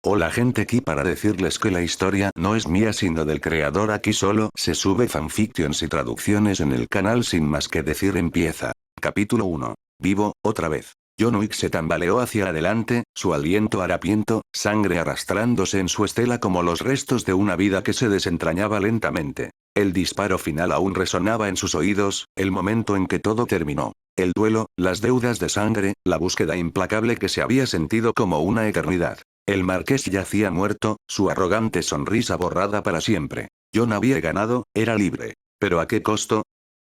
Hola gente, aquí para decirles que la historia no es mía sino del creador. Aquí solo se sube fanfictions y traducciones en el canal. Sin más que decir, empieza. Capítulo 1. Vivo, otra vez. John Wick se tambaleó hacia adelante, su aliento harapiento, sangre arrastrándose en su estela como los restos de una vida que se desentrañaba lentamente. El disparo final aún resonaba en sus oídos, el momento en que todo terminó. El duelo, las deudas de sangre, la búsqueda implacable que se había sentido como una eternidad. El marqués yacía muerto, su arrogante sonrisa borrada para siempre. John había ganado, era libre. ¿Pero a qué costo?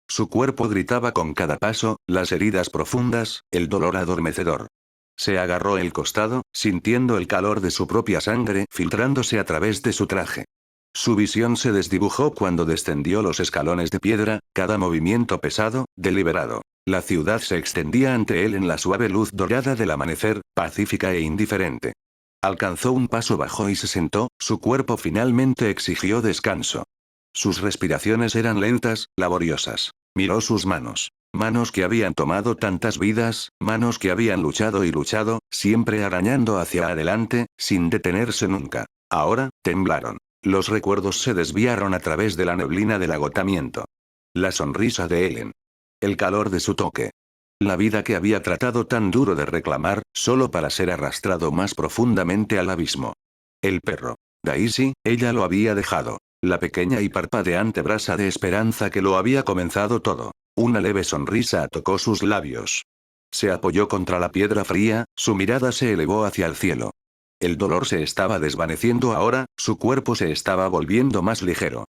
Su cuerpo gritaba con cada paso, las heridas profundas, el dolor adormecedor. Se agarró el costado, sintiendo el calor de su propia sangre filtrándose a través de su traje. Su visión se desdibujó cuando descendió los escalones de piedra, cada movimiento pesado, deliberado. La ciudad se extendía ante él en la suave luz dorada del amanecer, pacífica e indiferente. Alcanzó un paso bajo y se sentó, su cuerpo finalmente exigió descanso. Sus respiraciones eran lentas, laboriosas. Miró sus manos. Manos que habían tomado tantas vidas, manos que habían luchado y luchado, siempre arañando hacia adelante, sin detenerse nunca. Ahora, temblaron. Los recuerdos se desviaron a través de la neblina del agotamiento. La sonrisa de Ellen. El calor de su toque. La vida que había tratado tan duro de reclamar, solo para ser arrastrado más profundamente al abismo. El perro. Daisy, ella lo había dejado. La pequeña y parpadeante brasa de esperanza que lo había comenzado todo. Una leve sonrisa tocó sus labios. Se apoyó contra la piedra fría, su mirada se elevó hacia el cielo. El dolor se estaba desvaneciendo ahora, su cuerpo se estaba volviendo más ligero.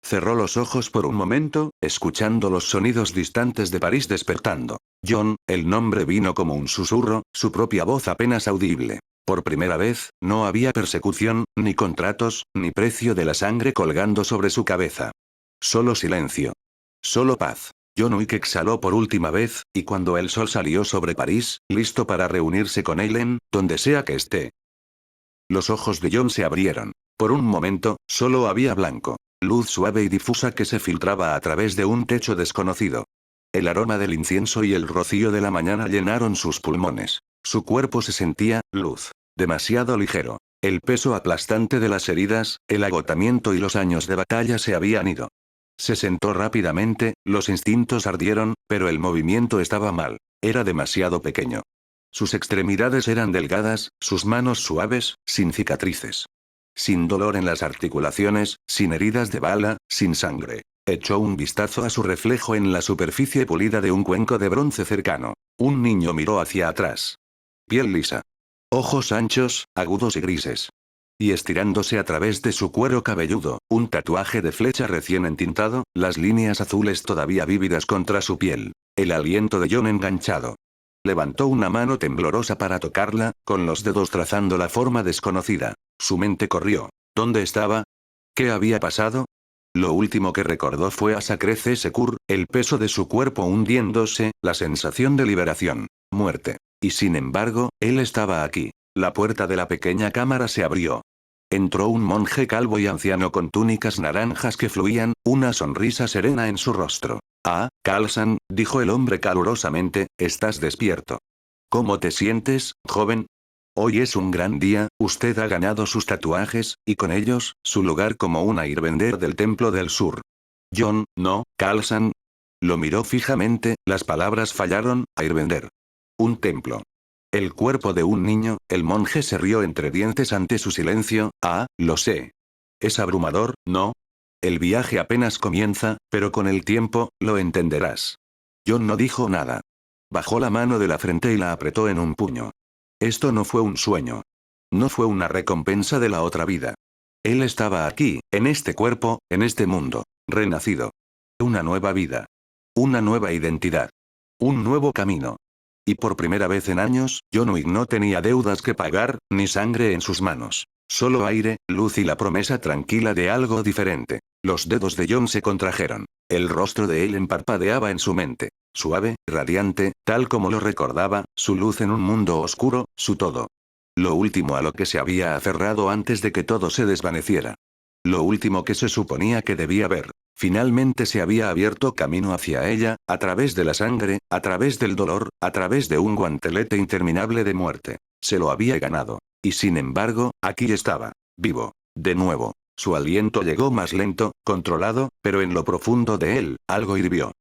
Cerró los ojos por un momento, escuchando los sonidos distantes de París despertando. John, el nombre vino como un susurro, su propia voz apenas audible. Por primera vez, no había persecución, ni contratos, ni precio de la sangre colgando sobre su cabeza. Solo silencio. Solo paz. John Wick exhaló por última vez, y cuando el sol salió sobre París, listo para reunirse con Ellen, donde sea que esté. Los ojos de John se abrieron. Por un momento, solo había blanco. Luz suave y difusa que se filtraba a través de un techo desconocido. El aroma del incienso y el rocío de la mañana llenaron sus pulmones. Su cuerpo se sentía, luz. Demasiado ligero. El peso aplastante de las heridas, el agotamiento y los años de batalla se habían ido. Se sentó rápidamente, los instintos ardieron, pero el movimiento estaba mal. Era demasiado pequeño. Sus extremidades eran delgadas, sus manos suaves, sin cicatrices. Sin dolor en las articulaciones, sin heridas de bala, sin sangre. Echó un vistazo a su reflejo en la superficie pulida de un cuenco de bronce cercano. Un niño miró hacia atrás. Piel lisa. Ojos anchos, agudos y grises. Y estirándose a través de su cuero cabelludo, un tatuaje de flecha recién entintado, las líneas azules todavía vívidas contra su piel. El aliento de John enganchado. Levantó una mano temblorosa para tocarla, con los dedos trazando la forma desconocida. Su mente corrió. ¿Dónde estaba? ¿Qué había pasado? Lo último que recordó fue a Sacré Secours, el peso de su cuerpo hundiéndose, la sensación de liberación. Muerte. Y sin embargo, él estaba aquí. La puerta de la pequeña cámara se abrió. Entró un monje calvo y anciano con túnicas naranjas que fluían, una sonrisa serena en su rostro. Ah, Khalsan, dijo el hombre calurosamente, estás despierto. ¿Cómo te sientes, joven? Hoy es un gran día, usted ha ganado sus tatuajes, y con ellos, su lugar como un airbender del Templo del Sur. John, no, Khalsan. Lo miró fijamente, las palabras fallaron, airbender. Un templo. El cuerpo de un niño, el monje se rió entre dientes ante su silencio. Ah, lo sé. Es abrumador, ¿no? El viaje apenas comienza, pero con el tiempo, lo entenderás. John no dijo nada. Bajó la mano de la frente y la apretó en un puño. Esto no fue un sueño. No fue una recompensa de la otra vida. Él estaba aquí, en este cuerpo, en este mundo. Renacido. Una nueva vida. Una nueva identidad. Un nuevo camino. Y por primera vez en años, John Wick no tenía deudas que pagar, ni sangre en sus manos. Solo aire, luz y la promesa tranquila de algo diferente. Los dedos de John se contrajeron. El rostro de Ellen parpadeaba en su mente. Suave, radiante, tal como lo recordaba, su luz en un mundo oscuro, su todo. Lo último a lo que se había aferrado antes de que todo se desvaneciera. Lo último que se suponía que debía ver. Finalmente se había abierto camino hacia ella, a través de la sangre, a través del dolor, a través de un guantelete interminable de muerte. Se lo había ganado. Y sin embargo, aquí estaba, vivo. De nuevo. Su aliento llegó más lento, controlado, pero en lo profundo de él, algo hirvió.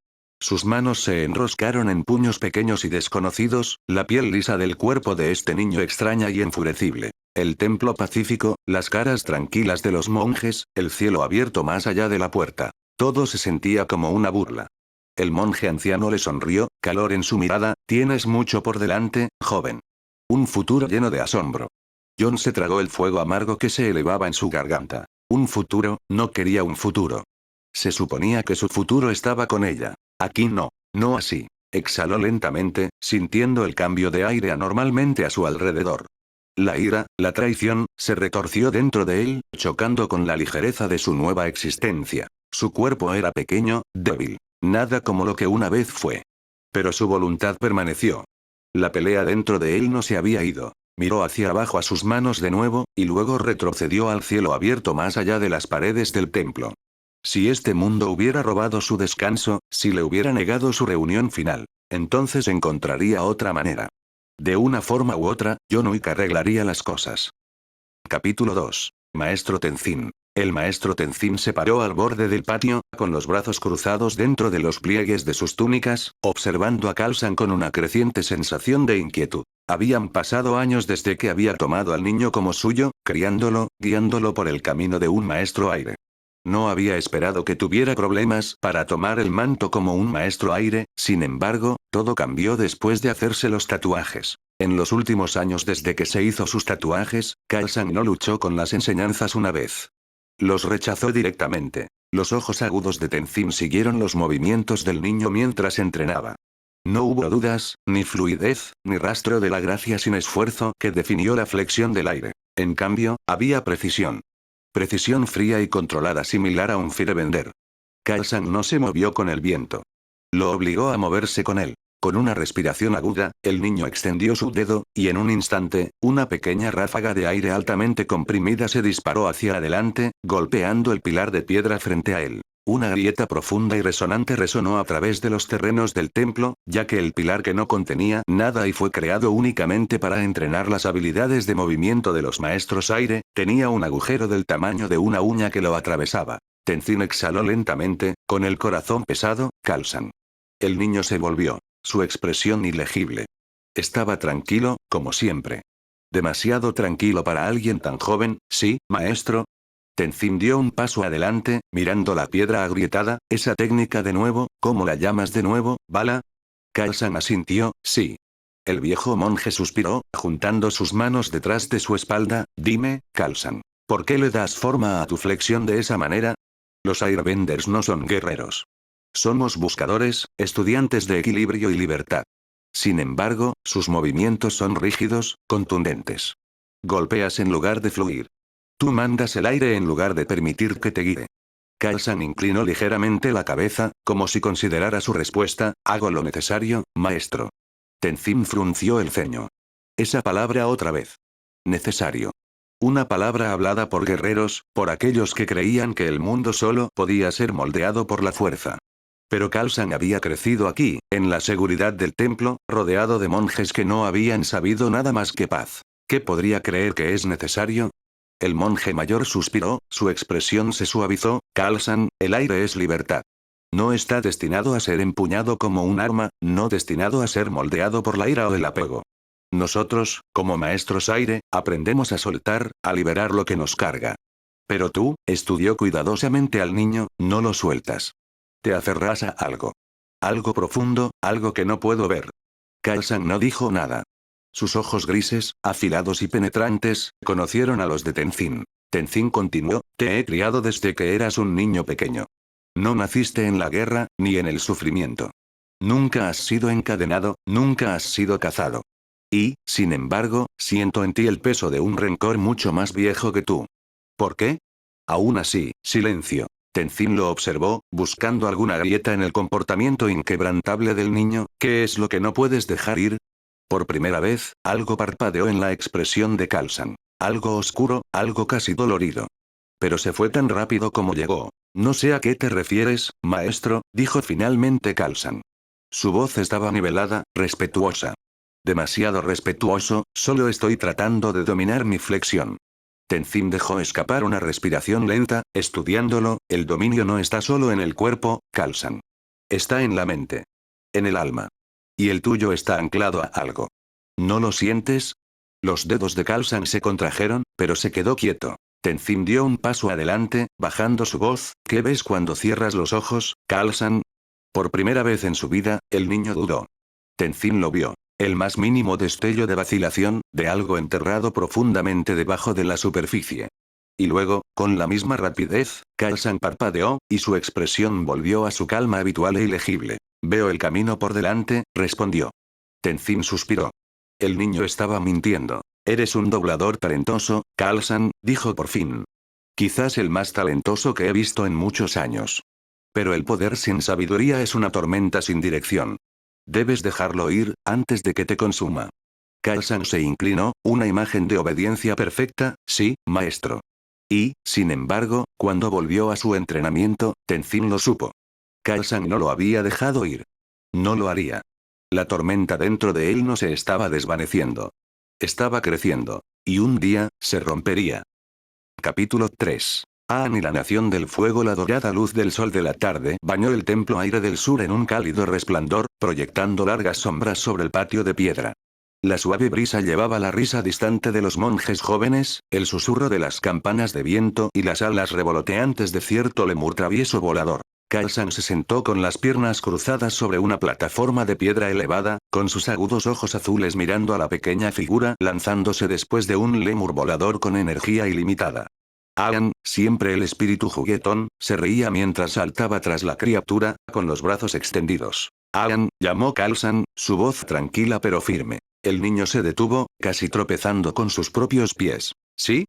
Sus manos se enroscaron en puños pequeños y desconocidos, la piel lisa del cuerpo de este niño extraña y enfurecible. El templo pacífico, las caras tranquilas de los monjes, el cielo abierto más allá de la puerta. Todo se sentía como una burla. El monje anciano le sonrió, calor en su mirada, tienes mucho por delante, joven. Un futuro lleno de asombro. John se tragó el fuego amargo que se elevaba en su garganta. Un futuro, no quería un futuro. Se suponía que su futuro estaba con ella. Aquí no, no así. Exhaló lentamente, sintiendo el cambio de aire anormalmente a su alrededor. La ira, la traición, se retorció dentro de él, chocando con la ligereza de su nueva existencia. Su cuerpo era pequeño, débil. Nada como lo que una vez fue. Pero su voluntad permaneció. La pelea dentro de él no se había ido. Miró hacia abajo a sus manos de nuevo, y luego retrocedió al cielo abierto más allá de las paredes del templo. Si este mundo hubiera robado su descanso, si le hubiera negado su reunión final, entonces encontraría otra manera. De una forma u otra, John Wick arreglaría las cosas. Capítulo 2. Maestro Tenzin. El maestro Tenzin se paró al borde del patio, con los brazos cruzados dentro de los pliegues de sus túnicas, observando a Khalsan con una creciente sensación de inquietud. Habían pasado años desde que había tomado al niño como suyo, criándolo, guiándolo por el camino de un maestro aire. No había esperado que tuviera problemas para tomar el manto como un maestro aire, sin embargo, todo cambió después de hacerse los tatuajes. En los últimos años desde que se hizo sus tatuajes, Khalsan no luchó con las enseñanzas una vez. Los rechazó directamente. Los ojos agudos de Tenzin siguieron los movimientos del niño mientras entrenaba. No hubo dudas, ni fluidez, ni rastro de la gracia sin esfuerzo que definió la flexión del aire. En cambio, había precisión. Precisión fría y controlada similar a un firebender. Khalsan no se movió con el viento. Lo obligó a moverse con él. Con una respiración aguda, el niño extendió su dedo, y en un instante, una pequeña ráfaga de aire altamente comprimida se disparó hacia adelante, golpeando el pilar de piedra frente a él. Una grieta profunda y resonante resonó a través de los terrenos del templo, ya que el pilar que no contenía nada y fue creado únicamente para entrenar las habilidades de movimiento de los maestros aire, tenía un agujero del tamaño de una uña que lo atravesaba. Tenzin exhaló lentamente, con el corazón pesado, Khalsan. El niño se volvió. Su expresión ilegible. Estaba tranquilo, como siempre. Demasiado tranquilo para alguien tan joven, ¿sí, maestro? Tenzin dio un paso adelante, mirando la piedra agrietada, esa técnica de nuevo, ¿cómo la llamas de nuevo, bala? Khalsan asintió, sí. El viejo monje suspiró, juntando sus manos detrás de su espalda, dime, Khalsan, ¿por qué le das forma a tu flexión de esa manera? Los airbenders no son guerreros. Somos buscadores, estudiantes de equilibrio y libertad. Sin embargo, sus movimientos son rígidos, contundentes. Golpeas en lugar de fluir. Tú mandas el aire en lugar de permitir que te guíe. Khalsan inclinó ligeramente la cabeza, como si considerara su respuesta, hago lo necesario, maestro. Tenzin frunció el ceño. Esa palabra otra vez. Necesario. Una palabra hablada por guerreros, por aquellos que creían que el mundo solo podía ser moldeado por la fuerza. Pero Khalsan había crecido aquí, en la seguridad del templo, rodeado de monjes que no habían sabido nada más que paz. ¿Qué podría creer que es necesario? El monje mayor suspiró, su expresión se suavizó, Khalsan, el aire es libertad. No está destinado a ser empuñado como un arma, no destinado a ser moldeado por la ira o el apego. Nosotros, como maestros aire, aprendemos a soltar, a liberar lo que nos carga. Pero tú, estudió cuidadosamente al niño, no lo sueltas. Te aferras a algo. Algo profundo, algo que no puedo ver. Khalsan no dijo nada. Sus ojos grises, afilados y penetrantes, conocieron a los de Tenzin. Tenzin continuó, te he criado desde que eras un niño pequeño. No naciste en la guerra, ni en el sufrimiento. Nunca has sido encadenado, nunca has sido cazado. Y, sin embargo, siento en ti el peso de un rencor mucho más viejo que tú. ¿Por qué? Aún así, silencio. Tenzin lo observó, buscando alguna grieta en el comportamiento inquebrantable del niño. ¿Qué es lo que no puedes dejar ir? Por primera vez, algo parpadeó en la expresión de Khalsan. Algo oscuro, algo casi dolorido. Pero se fue tan rápido como llegó. No sé a qué te refieres, maestro, dijo finalmente Khalsan. Su voz estaba nivelada, respetuosa. demasiado respetuoso, solo estoy tratando de dominar mi flexión. Tenzin dejó escapar una respiración lenta, estudiándolo, el dominio no está solo en el cuerpo, Khalsan. Está en la mente. En el alma. Y el tuyo está anclado a algo. ¿No lo sientes? Los dedos de Khalsan se contrajeron, pero se quedó quieto. Tenzin dio un paso adelante, bajando su voz. ¿Qué ves cuando cierras los ojos, Khalsan? Por primera vez en su vida, el niño dudó. Tenzin lo vio. El más mínimo destello de vacilación, de algo enterrado profundamente debajo de la superficie. Y luego, con la misma rapidez, Khalsan parpadeó, y su expresión volvió a su calma habitual e ilegible. Veo el camino por delante, respondió. Tenzin suspiró. El niño estaba mintiendo. Eres un doblador talentoso, Khalsan, dijo por fin. Quizás el más talentoso que he visto en muchos años. Pero el poder sin sabiduría es una tormenta sin dirección. Debes dejarlo ir, antes de que te consuma. Khalsan se inclinó, una imagen de obediencia perfecta, sí, maestro. Y, sin embargo, cuando volvió a su entrenamiento, Tenzin lo supo. Khalsan no lo había dejado ir. No lo haría. La tormenta dentro de él no se estaba desvaneciendo. Estaba creciendo. Y un día, se rompería. Capítulo 3. Aang y la Nación del Fuego. La dorada luz del sol de la tarde bañó el templo aire del sur en un cálido resplandor, proyectando largas sombras sobre el patio de piedra. La suave brisa llevaba la risa distante de los monjes jóvenes, el susurro de las campanas de viento y las alas revoloteantes de cierto lemur travieso volador. Khalsan se sentó con las piernas cruzadas sobre una plataforma de piedra elevada, con sus agudos ojos azules mirando a la pequeña figura lanzándose después de un lemur volador con energía ilimitada. Aang, siempre el espíritu juguetón, se reía mientras saltaba tras la criatura, con los brazos extendidos. Aang, llamó Khalsan, su voz tranquila pero firme. El niño se detuvo, casi tropezando con sus propios pies. ¿Sí?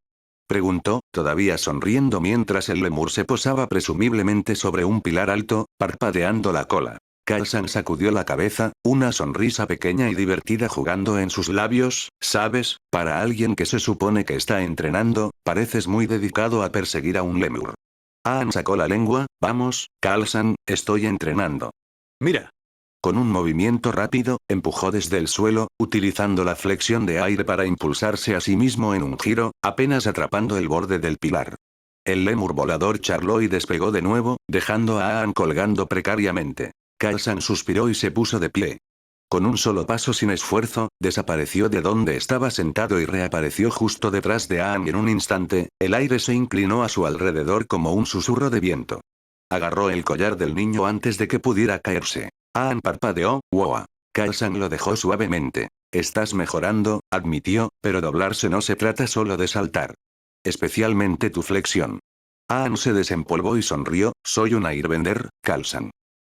Preguntó, todavía sonriendo mientras el lemur se posaba presumiblemente sobre un pilar alto, parpadeando la cola. Khalsan sacudió la cabeza, una sonrisa pequeña y divertida jugando en sus labios. ¿Sabes? Para alguien que se supone que está entrenando, pareces muy dedicado a perseguir a un lemur. Aang sacó la lengua. Vamos, Khalsan, estoy entrenando. Mira. Con un movimiento rápido, empujó desde el suelo, utilizando la flexión de aire para impulsarse a sí mismo en un giro, apenas atrapando el borde del pilar. El lemur volador charló y despegó de nuevo, dejando a Aang colgando precariamente. Khalsan suspiró y se puso de pie. Con un solo paso sin esfuerzo, desapareció de donde estaba sentado y reapareció justo detrás de Aang en un instante. El aire se inclinó a su alrededor como un susurro de viento. Agarró el collar del niño antes de que pudiera caerse. Aang parpadeó. Wow. Khalsan lo dejó suavemente. Estás mejorando, admitió, pero doblarse no se trata solo de saltar. Especialmente tu flexión. Aang se desempolvó y sonrió. Soy un airbender, Khalsan.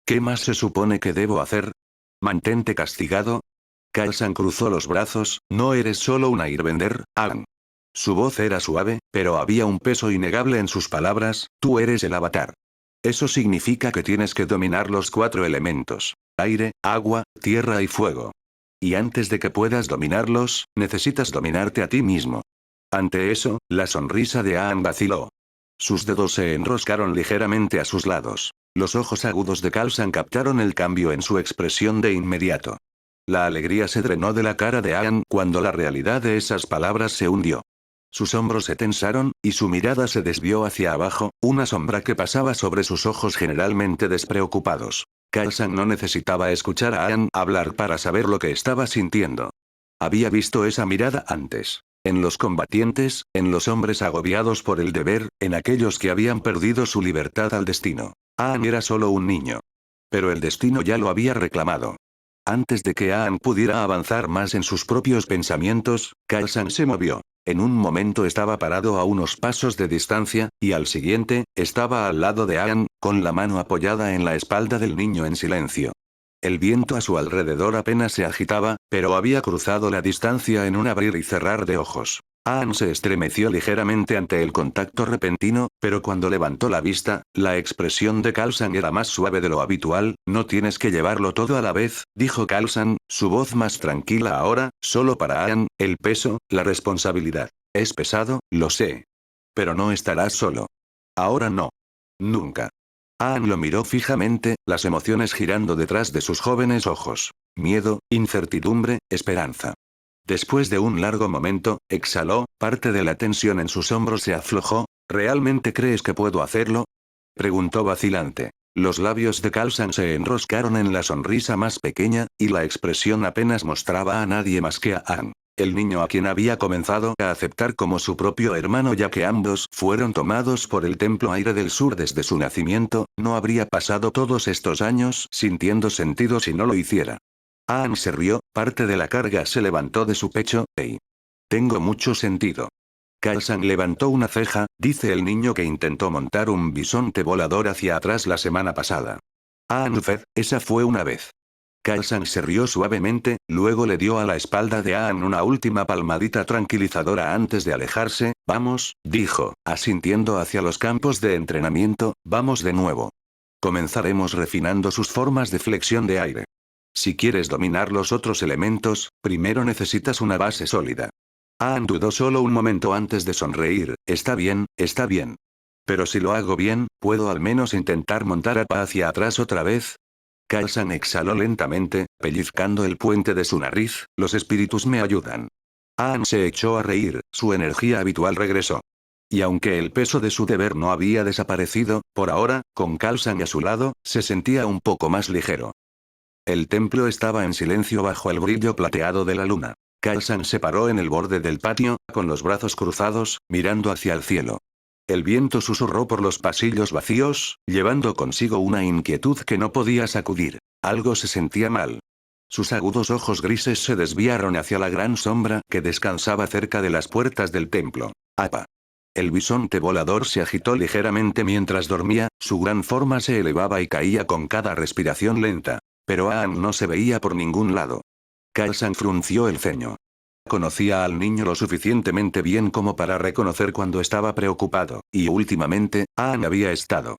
¿Qué más se supone que debo hacer? ¿Mantente castigado? Khalsan cruzó los brazos. No eres solo un airbender, Aang. Su voz era suave, pero había un peso innegable en sus palabras. Tú eres el avatar. Eso significa que tienes que dominar los 4 elementos: aire, agua, tierra y fuego. Y antes de que puedas dominarlos, necesitas dominarte a ti mismo. Ante eso, la sonrisa de Aang vaciló. Sus dedos se enroscaron ligeramente a sus lados. Los ojos agudos de Khalsan captaron el cambio en su expresión de inmediato. La alegría se drenó de la cara de Aang cuando la realidad de esas palabras se hundió. Sus hombros se tensaron, y su mirada se desvió hacia abajo, una sombra que pasaba sobre sus ojos generalmente despreocupados. Khalsan no necesitaba escuchar a Aang hablar para saber lo que estaba sintiendo. Había visto esa mirada antes. En los combatientes, en los hombres agobiados por el deber, en aquellos que habían perdido su libertad al destino. Aang era solo un niño. Pero el destino ya lo había reclamado. Antes de que Aang pudiera avanzar más en sus propios pensamientos, Khalsan se movió. En un momento estaba parado a unos pasos de distancia, y al siguiente, estaba al lado de Aang, con la mano apoyada en la espalda del niño en silencio. El viento a su alrededor apenas se agitaba, pero había cruzado la distancia en un abrir y cerrar de ojos. Aang se estremeció ligeramente ante el contacto repentino, pero cuando levantó la vista, la expresión de Khalsan era más suave de lo habitual. No tienes que llevarlo todo a la vez, dijo Khalsan, su voz más tranquila ahora. Solo para Aang, el peso, la responsabilidad. Es pesado, lo sé. Pero no estarás solo. Ahora no. Nunca. Aang lo miró fijamente, las emociones girando detrás de sus jóvenes ojos. Miedo, incertidumbre, esperanza. Después de un largo momento, exhaló, parte de la tensión en sus hombros se aflojó. ¿Realmente crees que puedo hacerlo? Preguntó vacilante. Los labios de Khalsan se enroscaron en la sonrisa más pequeña, y la expresión apenas mostraba a nadie más que a Aang, el niño a quien había comenzado a aceptar como su propio hermano ya que ambos fueron tomados por el Templo Aire del Sur desde su nacimiento. No habría pasado todos estos años sintiendo sentido si no lo hiciera. Aang se rió, parte de la carga se levantó de su pecho. Hey. Tengo mucho sentido. Khalsan levantó una ceja, dice el niño que intentó montar un bisonte volador hacia atrás la semana pasada. Aang Fed, esa fue una vez. Khalsan se rió suavemente, luego le dio a la espalda de Aang una última palmadita tranquilizadora antes de alejarse. Vamos, dijo, asintiendo hacia los campos de entrenamiento, vamos de nuevo. Comenzaremos refinando sus formas de flexión de aire. Si quieres dominar los otros elementos, primero necesitas una base sólida. Aang dudó solo un momento antes de sonreír. Está bien, está bien. Pero si lo hago bien, ¿puedo al menos intentar montar Appa hacia atrás otra vez? Khalsan exhaló lentamente, pellizcando el puente de su nariz. Los espíritus me ayudan. Aang se echó a reír, su energía habitual regresó. Y aunque el peso de su deber no había desaparecido, por ahora, con Khalsan a su lado, se sentía un poco más ligero. El templo estaba en silencio bajo el brillo plateado de la luna. Khalsan se paró en el borde del patio, con los brazos cruzados, mirando hacia el cielo. El viento susurró por los pasillos vacíos, llevando consigo una inquietud que no podía sacudir. Algo se sentía mal. Sus agudos ojos grises se desviaron hacia la gran sombra que descansaba cerca de las puertas del templo. Appa. El bisonte volador se agitó ligeramente mientras dormía, su gran forma se elevaba y caía con cada respiración lenta. Pero Aang no se veía por ningún lado. Khalsan frunció el ceño. Conocía al niño lo suficientemente bien como para reconocer cuando estaba preocupado, y últimamente, Aang había estado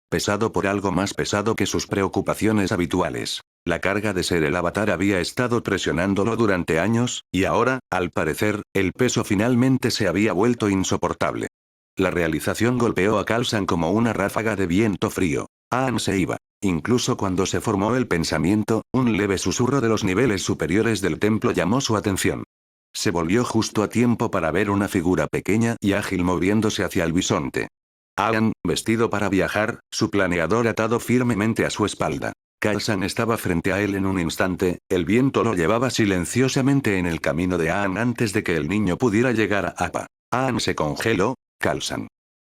pesado por algo más pesado que sus preocupaciones habituales. La carga de ser el avatar había estado presionándolo durante años, y ahora, al parecer, el peso finalmente se había vuelto insoportable. La realización golpeó a Khalsan como una ráfaga de viento frío. Aang se iba. Incluso cuando se formó el pensamiento, un leve susurro de los niveles superiores del templo llamó su atención. Se volvió justo a tiempo para ver una figura pequeña y ágil moviéndose hacia el bisonte. Aang, vestido para viajar, su planeador atado firmemente a su espalda. Khalsan estaba frente a él en un instante, el viento lo llevaba silenciosamente en el camino de Aang antes de que el niño pudiera llegar a Appa. Aang se congeló. Khalsan.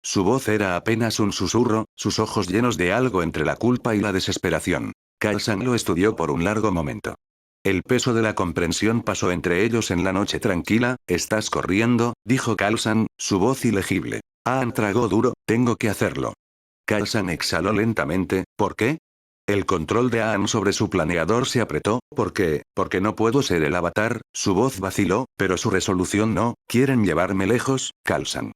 Su voz era apenas un susurro, sus ojos llenos de algo entre la culpa y la desesperación. Khalsan lo estudió por un largo momento. El peso de la comprensión pasó entre ellos en la noche tranquila. ¿Estás corriendo?, dijo Khalsan, su voz ilegible. Aang tragó duro, tengo que hacerlo. Khalsan exhaló lentamente. ¿Por qué? El control de Aang sobre su planeador se apretó. ¿Por qué? Porque no puedo ser el avatar. Su voz vaciló, pero su resolución no. ¿Quieren llevarme lejos, Khalsan?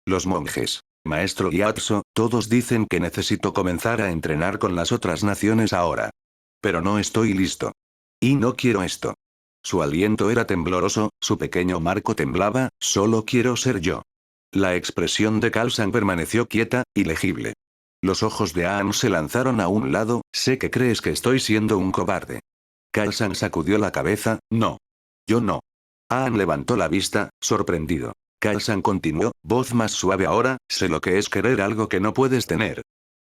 Los monjes. Maestro Gyatso, todos dicen que necesito comenzar a entrenar con las otras naciones ahora. Pero no estoy listo. Y no quiero esto. Su aliento era tembloroso, su pequeño marco temblaba. Solo quiero ser yo. La expresión de Khalsan permaneció quieta, ilegible. Los ojos de Aang se lanzaron a un lado. Sé que crees que estoy siendo un cobarde. Khalsan sacudió la cabeza. No. Yo no. Aang levantó la vista, sorprendido. Khalsan continuó, voz más suave ahora, sé lo que es querer algo que no puedes tener.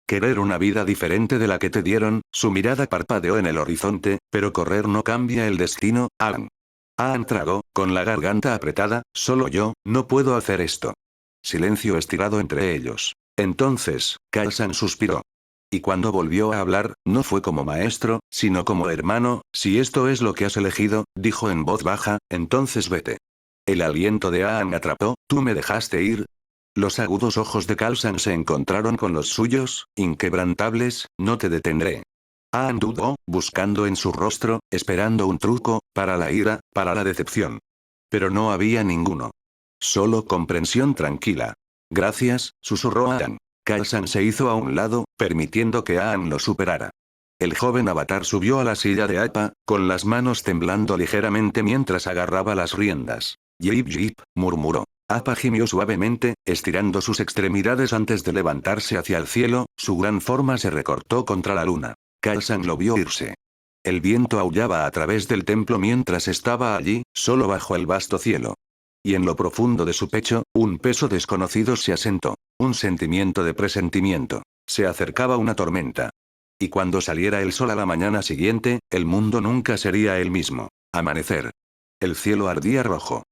Querer una vida diferente de la que te dieron. Su mirada parpadeó en el horizonte, pero correr no cambia el destino, Aang. Aang tragó, con la garganta apretada, solo yo, no puedo hacer esto. Silencio estirado entre ellos. Entonces, Khalsan suspiró. Y cuando volvió a hablar, no fue como maestro, sino como hermano. Si esto es lo que has elegido, dijo en voz baja, entonces vete. El aliento de Aang atrapó. ¿Tú me dejaste ir? Los agudos ojos de Khalsan se encontraron con los suyos, inquebrantables. No te detendré. Aang dudó, buscando en su rostro, esperando un truco, para la ira, para la decepción. Pero no había ninguno. Solo comprensión tranquila. Gracias, susurró Aang. Khalsan se hizo a un lado, permitiendo que Aang lo superara. El joven avatar subió a la silla de Appa, con las manos temblando ligeramente mientras agarraba las riendas. Yip yip, murmuró. Appa gimió suavemente, estirando sus extremidades antes de levantarse hacia el cielo, su gran forma se recortó contra la luna. Khalsan lo vio irse. El viento aullaba a través del templo mientras estaba allí, solo bajo el vasto cielo. Y en lo profundo de su pecho, un peso desconocido se asentó. Un sentimiento de presentimiento. Se acercaba una tormenta. Y cuando saliera el sol a la mañana siguiente, el mundo nunca sería el mismo. Amanecer. El cielo ardía rojo.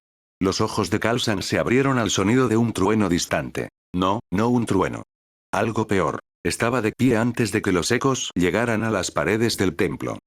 Los ojos de Khalsan se abrieron al sonido de un trueno distante. No, no un trueno. Algo peor. Estaba de pie antes de que los ecos llegaran a las paredes del templo.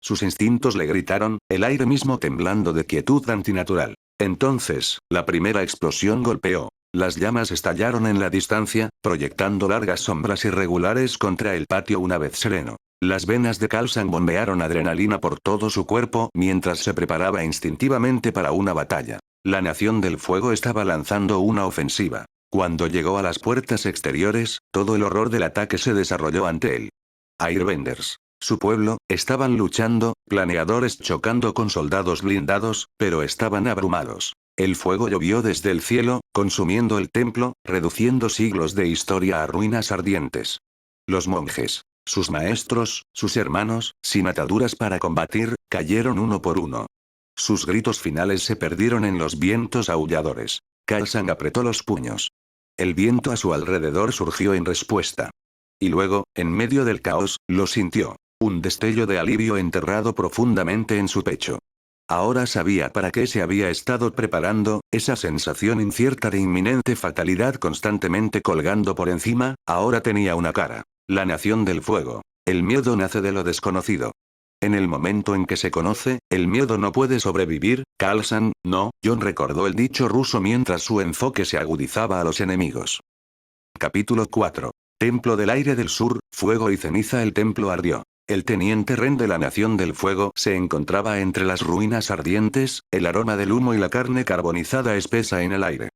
Sus instintos le gritaron, el aire mismo temblando de quietud antinatural. Entonces, la primera explosión golpeó. Las llamas estallaron en la distancia, proyectando largas sombras irregulares contra el patio una vez sereno. Las venas de Khalsan bombearon adrenalina por todo su cuerpo mientras se preparaba instintivamente para una batalla. La Nación del Fuego estaba lanzando una ofensiva. Cuando llegó a las puertas exteriores, todo el horror del ataque se desarrolló ante él. Airbenders. Su pueblo, estaban luchando, planeadores chocando con soldados blindados, pero estaban abrumados. El fuego llovió desde el cielo, consumiendo el templo, reduciendo siglos de historia a ruinas ardientes. Los monjes, sus maestros, sus hermanos, sin ataduras para combatir, cayeron uno por uno. Sus gritos finales se perdieron en los vientos aulladores. Khalsan apretó los puños. El viento a su alrededor surgió en respuesta. Y luego, en medio del caos, lo sintió. Un destello de alivio enterrado profundamente en su pecho. Ahora sabía para qué se había estado preparando, esa sensación incierta de inminente fatalidad constantemente colgando por encima, ahora tenía una cara. La Nación del Fuego. El miedo nace de lo desconocido. En el momento en que se conoce, el miedo no puede sobrevivir. Khalsan, no, John recordó el dicho ruso mientras su enfoque se agudizaba a los enemigos. Capítulo 4. Templo del Aire del Sur, fuego y ceniza. El templo ardió. El teniente Ren de la Nación del Fuego se encontraba entre las ruinas ardientes, el aroma del humo y la carne carbonizada espesa en el aire.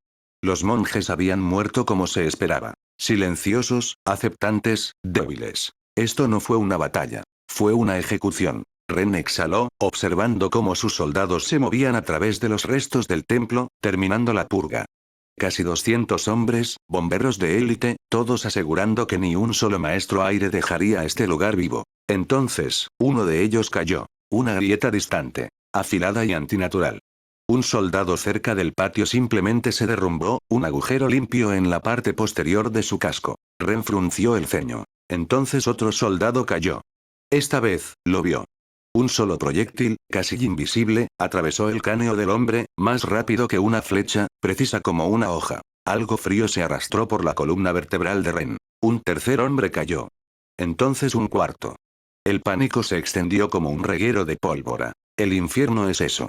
Los monjes habían muerto como se esperaba. Silenciosos, aceptantes, débiles. Esto no fue una batalla. Fue una ejecución. Ren exhaló, observando cómo sus soldados se movían a través de los restos del templo, terminando la purga. Casi 200 hombres, bomberos de élite, todos asegurando que ni un solo maestro aire dejaría este lugar vivo. Entonces, uno de ellos cayó. Una grieta distante, afilada y antinatural. Un soldado cerca del patio simplemente se derrumbó, un agujero limpio en la parte posterior de su casco. Ren frunció el ceño. Entonces otro soldado cayó. Esta vez, lo vio. Un solo proyectil, casi invisible, atravesó el cráneo del hombre, más rápido que una flecha, precisa como una hoja. Algo frío se arrastró por la columna vertebral de Ren. Un tercer hombre cayó. Entonces un cuarto. El pánico se extendió como un reguero de pólvora. El infierno es eso.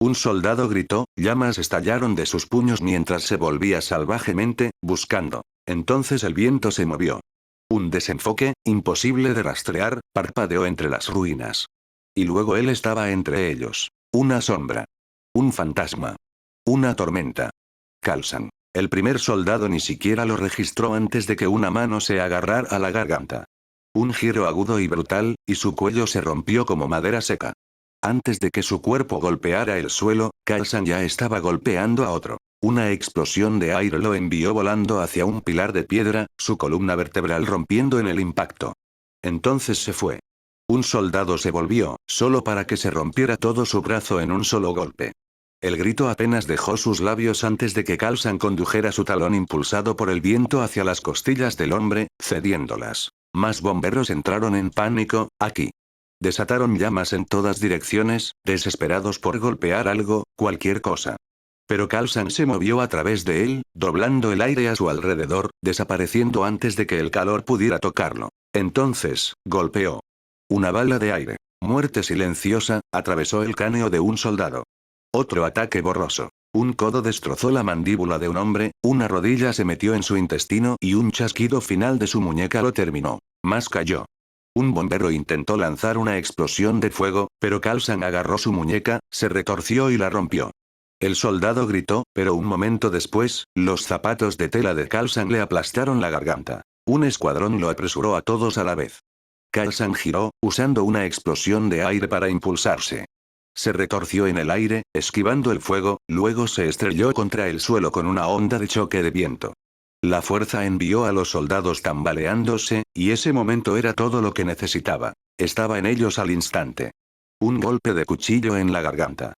Un soldado gritó, llamas estallaron de sus puños mientras se volvía salvajemente, buscando. Entonces el viento se movió. Un desenfoque, imposible de rastrear, parpadeó entre las ruinas. Y luego él estaba entre ellos. Una sombra. Un fantasma. Una tormenta. Khalsan. El primer soldado ni siquiera lo registró antes de que una mano se agarrara a la garganta. Un giro agudo y brutal, y su cuello se rompió como madera seca. Antes de que su cuerpo golpeara el suelo, Khalsan ya estaba golpeando a otro. Una explosión de aire lo envió volando hacia un pilar de piedra, su columna vertebral rompiendo en el impacto. Entonces se fue. Un soldado se volvió, solo para que se rompiera todo su brazo en un solo golpe. El grito apenas dejó sus labios antes de que Khalsan condujera su talón impulsado por el viento hacia las costillas del hombre, cediéndolas. Más bomberos entraron en pánico, aquí. Desataron llamas en todas direcciones, desesperados por golpear algo, cualquier cosa. Pero Khalsan se movió a través de él, doblando el aire a su alrededor, desapareciendo antes de que el calor pudiera tocarlo. Entonces, golpeó. Una bala de aire, muerte silenciosa, atravesó el cráneo de un soldado. Otro ataque borroso. Un codo destrozó la mandíbula de un hombre, una rodilla se metió en su intestino y un chasquido final de su muñeca lo terminó. Más cayó. Un bombero intentó lanzar una explosión de fuego, pero Khalsan agarró su muñeca, se retorció y la rompió. El soldado gritó, pero un momento después, los zapatos de tela de Khalsan le aplastaron la garganta. Un escuadrón lo apresuró a todos a la vez. Khalsan giró, usando una explosión de aire para impulsarse. Se retorció en el aire, esquivando el fuego, luego se estrelló contra el suelo con una onda de choque de viento. La fuerza envió a los soldados tambaleándose, y ese momento era todo lo que necesitaba. Estaba en ellos al instante. Un golpe de cuchillo en la garganta.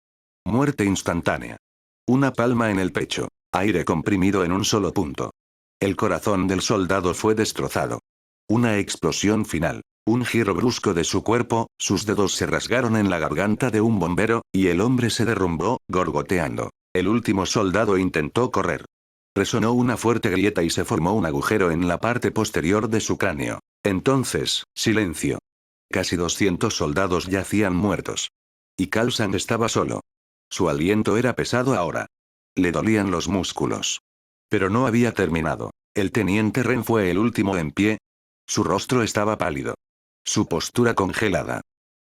Muerte instantánea. Una palma en el pecho. Aire comprimido en un solo punto. El corazón del soldado fue destrozado. Una explosión final. Un giro brusco de su cuerpo, sus dedos se rasgaron en la garganta de un bombero, y el hombre se derrumbó, gorgoteando. El último soldado intentó correr. Resonó una fuerte grieta y se formó un agujero en la parte posterior de su cráneo. Entonces, silencio. Casi 200 soldados yacían muertos. Y Khalsan estaba solo. Su aliento era pesado ahora. Le dolían los músculos. Pero no había terminado. El teniente Ren fue el último en pie. Su rostro estaba pálido. Su postura congelada.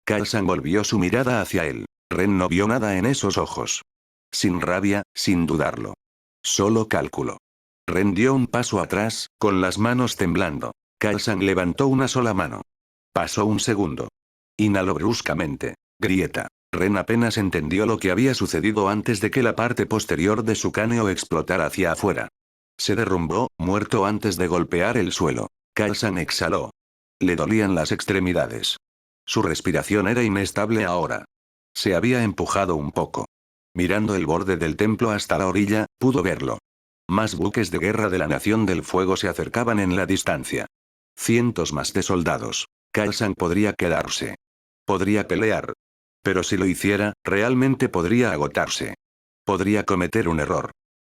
Khalsan volvió su mirada hacia él. Ren no vio nada en esos ojos. Sin rabia, sin dudarlo. Solo cálculo. Ren dio un paso atrás, con las manos temblando. Khalsan levantó una sola mano. Pasó un segundo. Inhaló bruscamente. Grieta. Ren apenas entendió lo que había sucedido antes de que la parte posterior de su cráneo explotara hacia afuera. Se derrumbó, muerto antes de golpear el suelo. Khalsan exhaló. Le dolían las extremidades. Su respiración era inestable ahora. Se había empujado un poco. Mirando el borde del templo hasta la orilla, pudo verlo. Más buques de guerra de la Nación del Fuego se acercaban en la distancia. Cientos más de soldados. Khalsan podría quedarse. Podría pelear. Pero si lo hiciera, realmente podría agotarse. Podría cometer un error.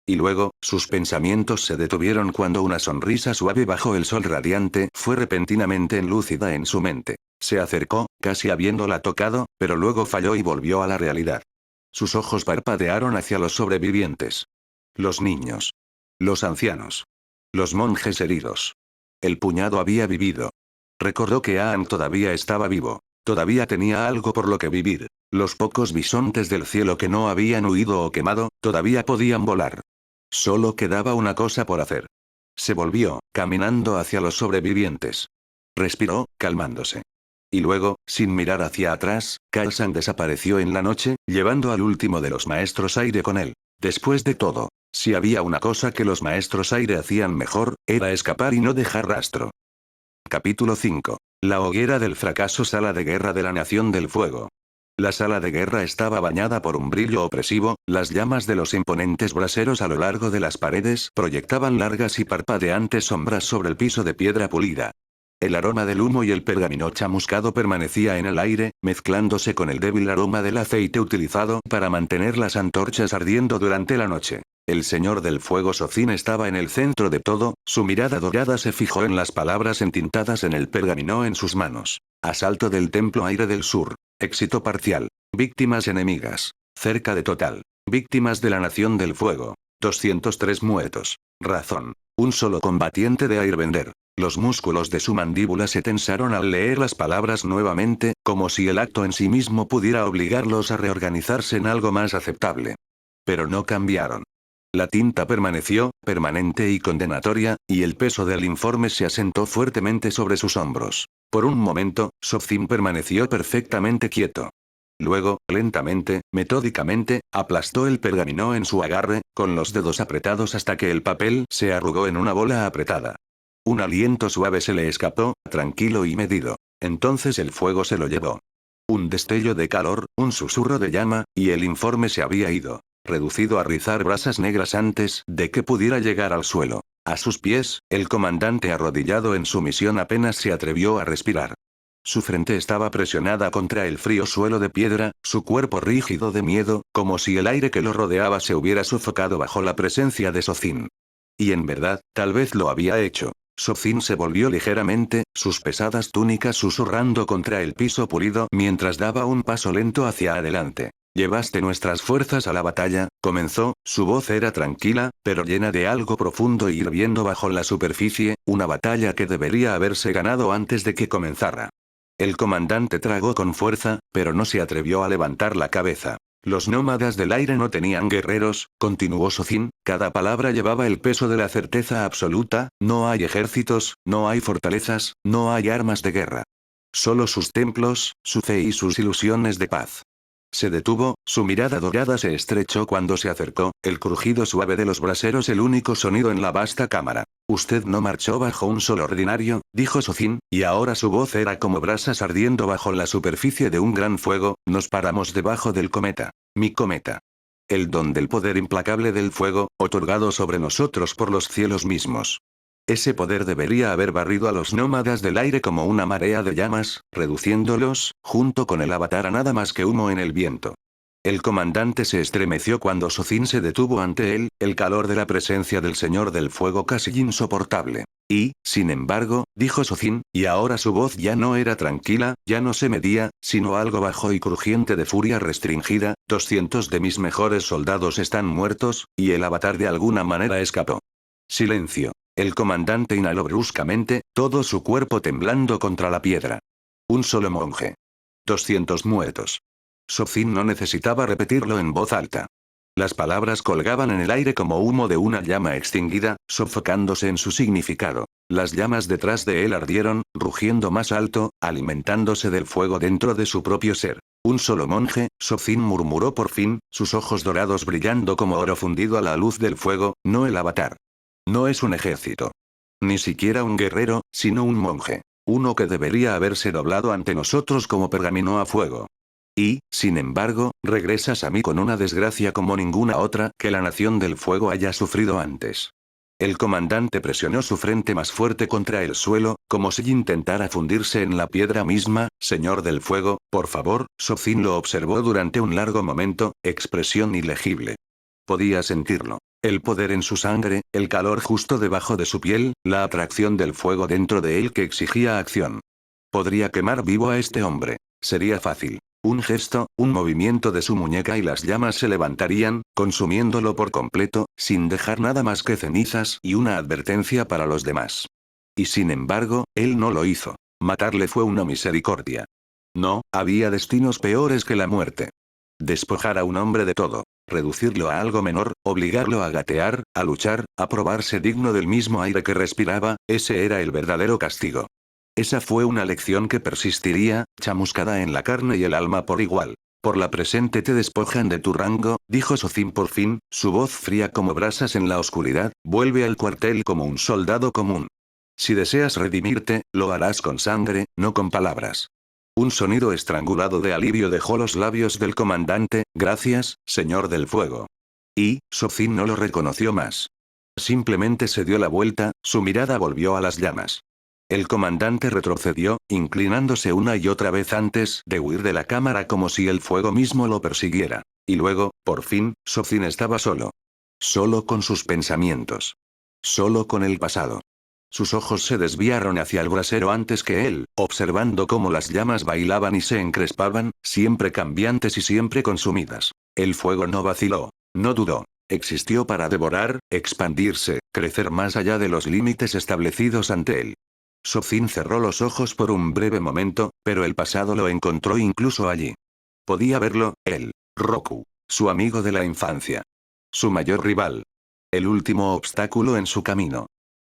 Y luego, sus pensamientos se detuvieron cuando una sonrisa suave bajo el sol radiante fue repentinamente enlúcida en su mente. Se acercó, casi habiéndola tocado, pero luego falló y volvió a la realidad. Sus ojos parpadearon hacia los sobrevivientes. Los niños. Los ancianos. Los monjes heridos. El puñado había vivido. Recordó que Aang todavía estaba vivo. Todavía tenía algo por lo que vivir. Los pocos bisontes del cielo que no habían huido o quemado, todavía podían volar. Solo quedaba una cosa por hacer. Se volvió, caminando hacia los sobrevivientes. Respiró, calmándose. Y luego, sin mirar hacia atrás, Khalsan desapareció en la noche, llevando al último de los maestros aire con él. Después de todo, si había una cosa que los maestros aire hacían mejor, era escapar y no dejar rastro. Capítulo 5. La hoguera del fracaso. Sala de guerra de la Nación del Fuego. La sala de guerra estaba bañada por un brillo opresivo, las llamas de los imponentes braseros a lo largo de las paredes proyectaban largas y parpadeantes sombras sobre el piso de piedra pulida. El aroma del humo y el pergamino chamuscado permanecía en el aire, mezclándose con el débil aroma del aceite utilizado para mantener las antorchas ardiendo durante la noche. El señor del fuego Sozin estaba en el centro de todo, su mirada dorada se fijó en las palabras entintadas en el pergamino en sus manos. Asalto del templo aire del sur. Éxito parcial. Víctimas enemigas. Cerca de total. Víctimas de la Nación del Fuego. 203 muertos. Razón. Un solo combatiente de Airbender. Los músculos de su mandíbula se tensaron al leer las palabras nuevamente, como si el acto en sí mismo pudiera obligarlos a reorganizarse en algo más aceptable. Pero no cambiaron. La tinta permaneció, permanente y condenatoria, y el peso del informe se asentó fuertemente sobre sus hombros. Por un momento, Sozin permaneció perfectamente quieto. Luego, lentamente, metódicamente, aplastó el pergamino en su agarre, con los dedos apretados hasta que el papel se arrugó en una bola apretada. Un aliento suave se le escapó, tranquilo y medido. Entonces el fuego se lo llevó. Un destello de calor, un susurro de llama, y el informe se había ido, reducido a rizar brasas negras antes de que pudiera llegar al suelo. A sus pies, el comandante arrodillado en su misión apenas se atrevió a respirar. Su frente estaba presionada contra el frío suelo de piedra, su cuerpo rígido de miedo, como si el aire que lo rodeaba se hubiera sofocado bajo la presencia de Sozin. Y en verdad, tal vez lo había hecho. Sozin se volvió ligeramente, sus pesadas túnicas susurrando contra el piso pulido mientras daba un paso lento hacia adelante. «Llevaste nuestras fuerzas a la batalla», comenzó, su voz era tranquila, pero llena de algo profundo y hirviendo bajo la superficie, una batalla que debería haberse ganado antes de que comenzara. El comandante tragó con fuerza, pero no se atrevió a levantar la cabeza. Los nómadas del aire no tenían guerreros, continuó Sozin, cada palabra llevaba el peso de la certeza absoluta, no hay ejércitos, no hay fortalezas, no hay armas de guerra. Solo sus templos, su fe y sus ilusiones de paz. Se detuvo, su mirada dorada se estrechó cuando se acercó, el crujido suave de los braseros el único sonido en la vasta cámara. Usted no marchó bajo un sol ordinario, dijo Sofín, y ahora su voz era como brasas ardiendo bajo la superficie de un gran fuego. Nos paramos debajo del cometa. Mi cometa. El don del poder implacable del fuego, otorgado sobre nosotros por los cielos mismos. Ese poder debería haber barrido a los nómadas del aire como una marea de llamas, reduciéndolos, junto con el avatar a nada más que humo en el viento. El comandante se estremeció cuando Sofín se detuvo ante él, el calor de la presencia del Señor del Fuego casi insoportable. Y, sin embargo, dijo Sofín, y ahora su voz ya no era tranquila, ya no se medía, sino algo bajo y crujiente de furia restringida, 200 de mis mejores soldados están muertos, y el avatar de alguna manera escapó. Silencio. El comandante inhaló bruscamente, todo su cuerpo temblando contra la piedra. Un solo monje. 200 muertos. Sofín no necesitaba repetirlo en voz alta. Las palabras colgaban en el aire como humo de una llama extinguida, sofocándose en su significado. Las llamas detrás de él ardieron, rugiendo más alto, alimentándose del fuego dentro de su propio ser. Un solo monje, Sofín murmuró por fin, sus ojos dorados brillando como oro fundido a la luz del fuego, no el avatar. No es un ejército. Ni siquiera un guerrero, sino un monje. Uno que debería haberse doblado ante nosotros como pergamino a fuego. Y, sin embargo, regresas a mí con una desgracia como ninguna otra que la nación del fuego haya sufrido antes. El comandante presionó su frente más fuerte contra el suelo, como si intentara fundirse en la piedra misma. Señor del fuego, por favor. Sofín lo observó durante un largo momento, expresión ilegible. Podía sentirlo. El poder en su sangre, el calor justo debajo de su piel, la atracción del fuego dentro de él que exigía acción. Podría quemar vivo a este hombre. Sería fácil. Un gesto, un movimiento de su muñeca y las llamas se levantarían, consumiéndolo por completo, sin dejar nada más que cenizas y una advertencia para los demás. Y sin embargo, él no lo hizo. Matarle fue una misericordia. No, había destinos peores que la muerte. Despojar a un hombre de todo. Reducirlo a algo menor, obligarlo a gatear, a luchar, a probarse digno del mismo aire que respiraba, ese era el verdadero castigo. Esa fue una lección que persistiría, chamuscada en la carne y el alma por igual. Por la presente te despojan de tu rango, dijo Sofín por fin, su voz fría como brasas en la oscuridad, vuelve al cuartel como un soldado común. Si deseas redimirte, lo harás con sangre, no con palabras. Un sonido estrangulado de alivio dejó los labios del comandante. Gracias, señor del fuego. Y, Sofín no lo reconoció más. Simplemente se dio la vuelta, su mirada volvió a las llamas. El comandante retrocedió, inclinándose una y otra vez antes de huir de la cámara como si el fuego mismo lo persiguiera. Y luego, por fin, Sofín estaba solo. Solo con sus pensamientos. Solo con el pasado. Sus ojos se desviaron hacia el brasero antes que él, observando cómo las llamas bailaban y se encrespaban, siempre cambiantes y siempre consumidas. El fuego no vaciló, no dudó. Existió para devorar, expandirse, crecer más allá de los límites establecidos ante él. Sofín cerró los ojos por un breve momento, pero el pasado lo encontró incluso allí. Podía verlo, él, Roku, su amigo de la infancia. Su mayor rival. El último obstáculo en su camino.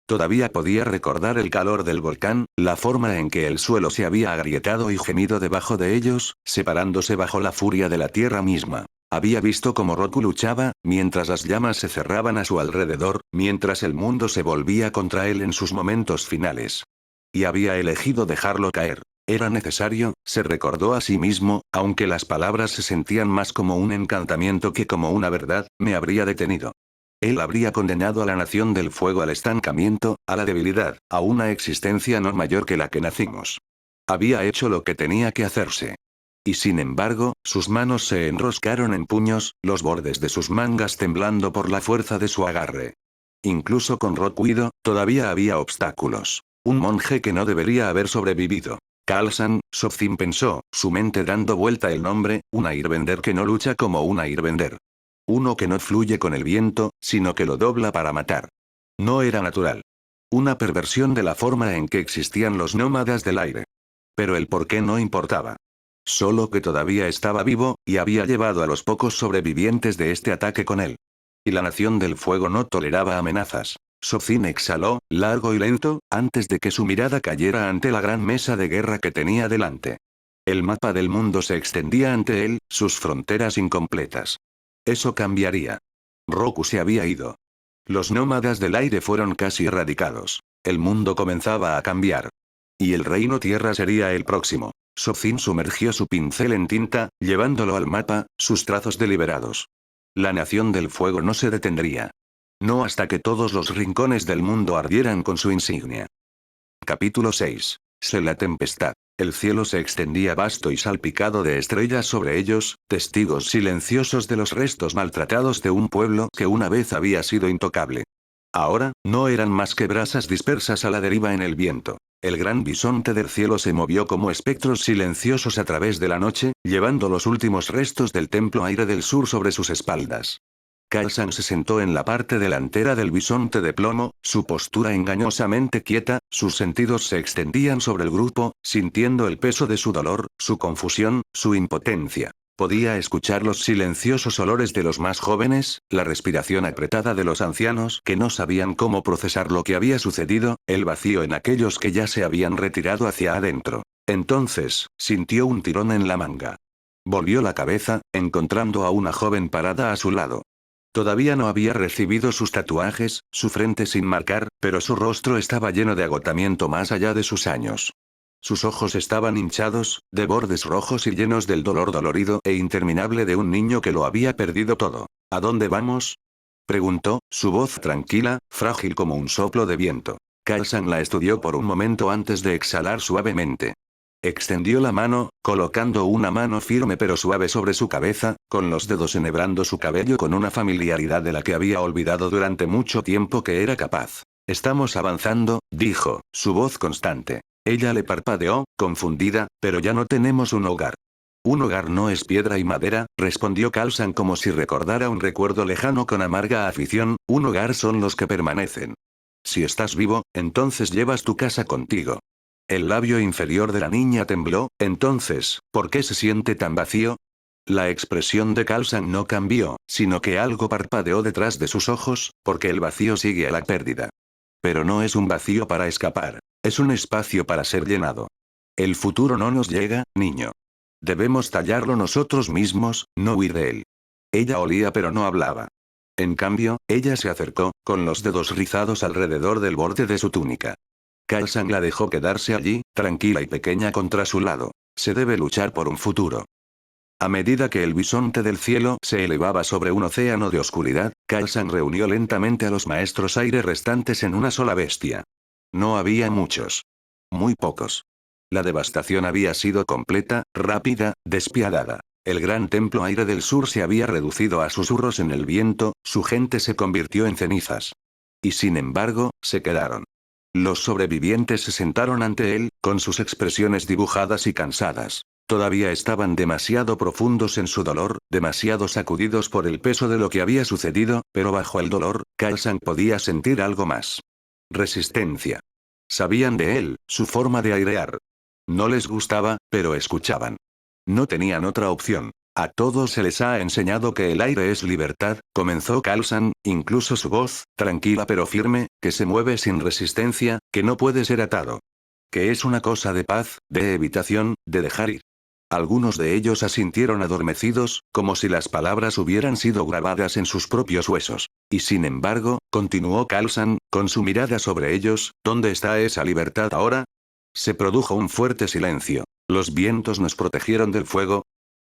Todavía podía recordar el calor del volcán, la forma en que el suelo se había agrietado y gemido debajo de ellos, separándose bajo la furia de la tierra misma. Había visto cómo Roku luchaba, mientras las llamas se cerraban a su alrededor, mientras el mundo se volvía contra él en sus momentos finales. Y había elegido dejarlo caer. Era necesario, se recordó a sí mismo, aunque las palabras se sentían más como un encantamiento que como una verdad, me habría detenido. Él habría condenado a la nación del fuego al estancamiento, a la debilidad, a una existencia no mayor que la que nacimos. Había hecho lo que tenía que hacerse. Y sin embargo, sus manos se enroscaron en puños, los bordes de sus mangas temblando por la fuerza de su agarre. Incluso con Rokuido, todavía había obstáculos. Un monje que no debería haber sobrevivido. Khalsan, Sofín pensó, su mente dando vuelta el nombre, un airbender que no lucha como un airbender. Uno que no fluye con el viento, sino que lo dobla para matar. No era natural. Una perversión de la forma en que existían los nómadas del aire. Pero el por qué no importaba. Solo que todavía estaba vivo, y había llevado a los pocos sobrevivientes de este ataque con él. Y la nación del fuego no toleraba amenazas. Sofín exhaló, largo y lento, antes de que su mirada cayera ante la gran mesa de guerra que tenía delante. El mapa del mundo se extendía ante él, sus fronteras incompletas. Eso cambiaría. Roku se había ido. Los nómadas del aire fueron casi erradicados. El mundo comenzaba a cambiar. Y el reino tierra sería el próximo. Sofin sumergió su pincel en tinta, llevándolo al mapa, sus trazos deliberados. La nación del fuego no se detendría. No hasta que todos los rincones del mundo ardieran con su insignia. Capítulo 6. La tempestad. El cielo se extendía vasto y salpicado de estrellas sobre ellos, testigos silenciosos de los restos maltratados de un pueblo que una vez había sido intocable. Ahora, no eran más que brasas dispersas a la deriva en el viento. El gran bisonte del cielo se movió como espectros silenciosos a través de la noche, llevando los últimos restos del templo aire del sur sobre sus espaldas. Kaisan se sentó en la parte delantera del bisonte de plomo, su postura engañosamente quieta, sus sentidos se extendían sobre el grupo, sintiendo el peso de su dolor, su confusión, su impotencia. Podía escuchar los silenciosos olores de los más jóvenes, la respiración apretada de los ancianos que no sabían cómo procesar lo que había sucedido, el vacío en aquellos que ya se habían retirado hacia adentro. Entonces, sintió un tirón en la manga. Volvió la cabeza, encontrando a una joven parada a su lado. Todavía no había recibido sus tatuajes, su frente sin marcar, pero su rostro estaba lleno de agotamiento más allá de sus años. Sus ojos estaban hinchados, de bordes rojos y llenos del dolor dolorido e interminable de un niño que lo había perdido todo. ¿A dónde vamos?, preguntó, su voz tranquila, frágil como un soplo de viento. Kaisan la estudió por un momento antes de exhalar suavemente. Extendió la mano, colocando una mano firme pero suave sobre su cabeza, con los dedos enhebrando su cabello con una familiaridad de la que había olvidado durante mucho tiempo que era capaz. Estamos avanzando, dijo, su voz constante. Ella le parpadeó, confundida, pero ya no tenemos un hogar. Un hogar no es piedra y madera, respondió Kaisan como si recordara un recuerdo lejano con amarga afición, un hogar son los que permanecen. Si estás vivo, entonces llevas tu casa contigo. El labio inferior de la niña tembló, entonces, ¿por qué se siente tan vacío? La expresión de Kaisan no cambió, sino que algo parpadeó detrás de sus ojos, porque el vacío sigue a la pérdida. Pero no es un vacío para escapar, es un espacio para ser llenado. El futuro no nos llega, niño. Debemos tallarlo nosotros mismos, no huir de él. Ella olía pero no hablaba. En cambio, ella se acercó, con los dedos rizados alrededor del borde de su túnica. Kaisan la dejó quedarse allí, tranquila y pequeña contra su lado. Se debe luchar por un futuro. A medida que el bisonte del cielo se elevaba sobre un océano de oscuridad, Kaisan reunió lentamente a los maestros aire restantes en una sola bestia. No había muchos. Muy pocos. La devastación había sido completa, rápida, despiadada. El gran templo aire del sur se había reducido a susurros en el viento, su gente se convirtió en cenizas. Y sin embargo, se quedaron. Los sobrevivientes se sentaron ante él, con sus expresiones dibujadas y cansadas. Todavía estaban demasiado profundos en su dolor, demasiado sacudidos por el peso de lo que había sucedido, pero bajo el dolor, Kaisan podía sentir algo más. Resistencia. Sabían de él, su forma de airear. No les gustaba, pero escuchaban. No tenían otra opción. A todos se les ha enseñado que el aire es libertad, comenzó Kaisan, incluso su voz, tranquila pero firme, que se mueve sin resistencia, que no puede ser atado. Que es una cosa de paz, de evitación, de dejar ir. Algunos de ellos asintieron adormecidos, como si las palabras hubieran sido grabadas en sus propios huesos. Y sin embargo, continuó Kaisan, con su mirada sobre ellos, ¿dónde está esa libertad ahora? Se produjo un fuerte silencio. ¿Los vientos nos protegieron del fuego?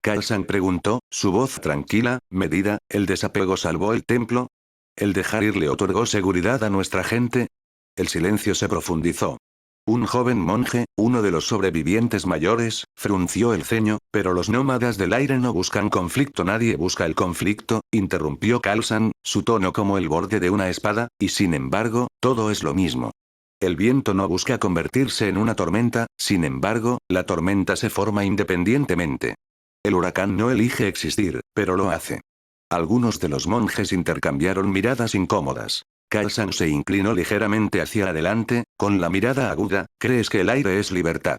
Kaisan preguntó, su voz tranquila, medida, ¿el desapego salvó el templo? ¿El dejar ir le otorgó seguridad a nuestra gente? El silencio se profundizó. Un joven monje, uno de los sobrevivientes mayores, frunció el ceño, pero los nómadas del aire no buscan conflicto, nadie busca el conflicto, interrumpió Kaisan, su tono como el borde de una espada, y sin embargo, todo es lo mismo. El viento no busca convertirse en una tormenta, sin embargo, la tormenta se forma independientemente. El huracán no elige existir, pero lo hace. Algunos de los monjes intercambiaron miradas incómodas. Kaisan se inclinó ligeramente hacia adelante, con la mirada aguda, ¿crees que el aire es libertad?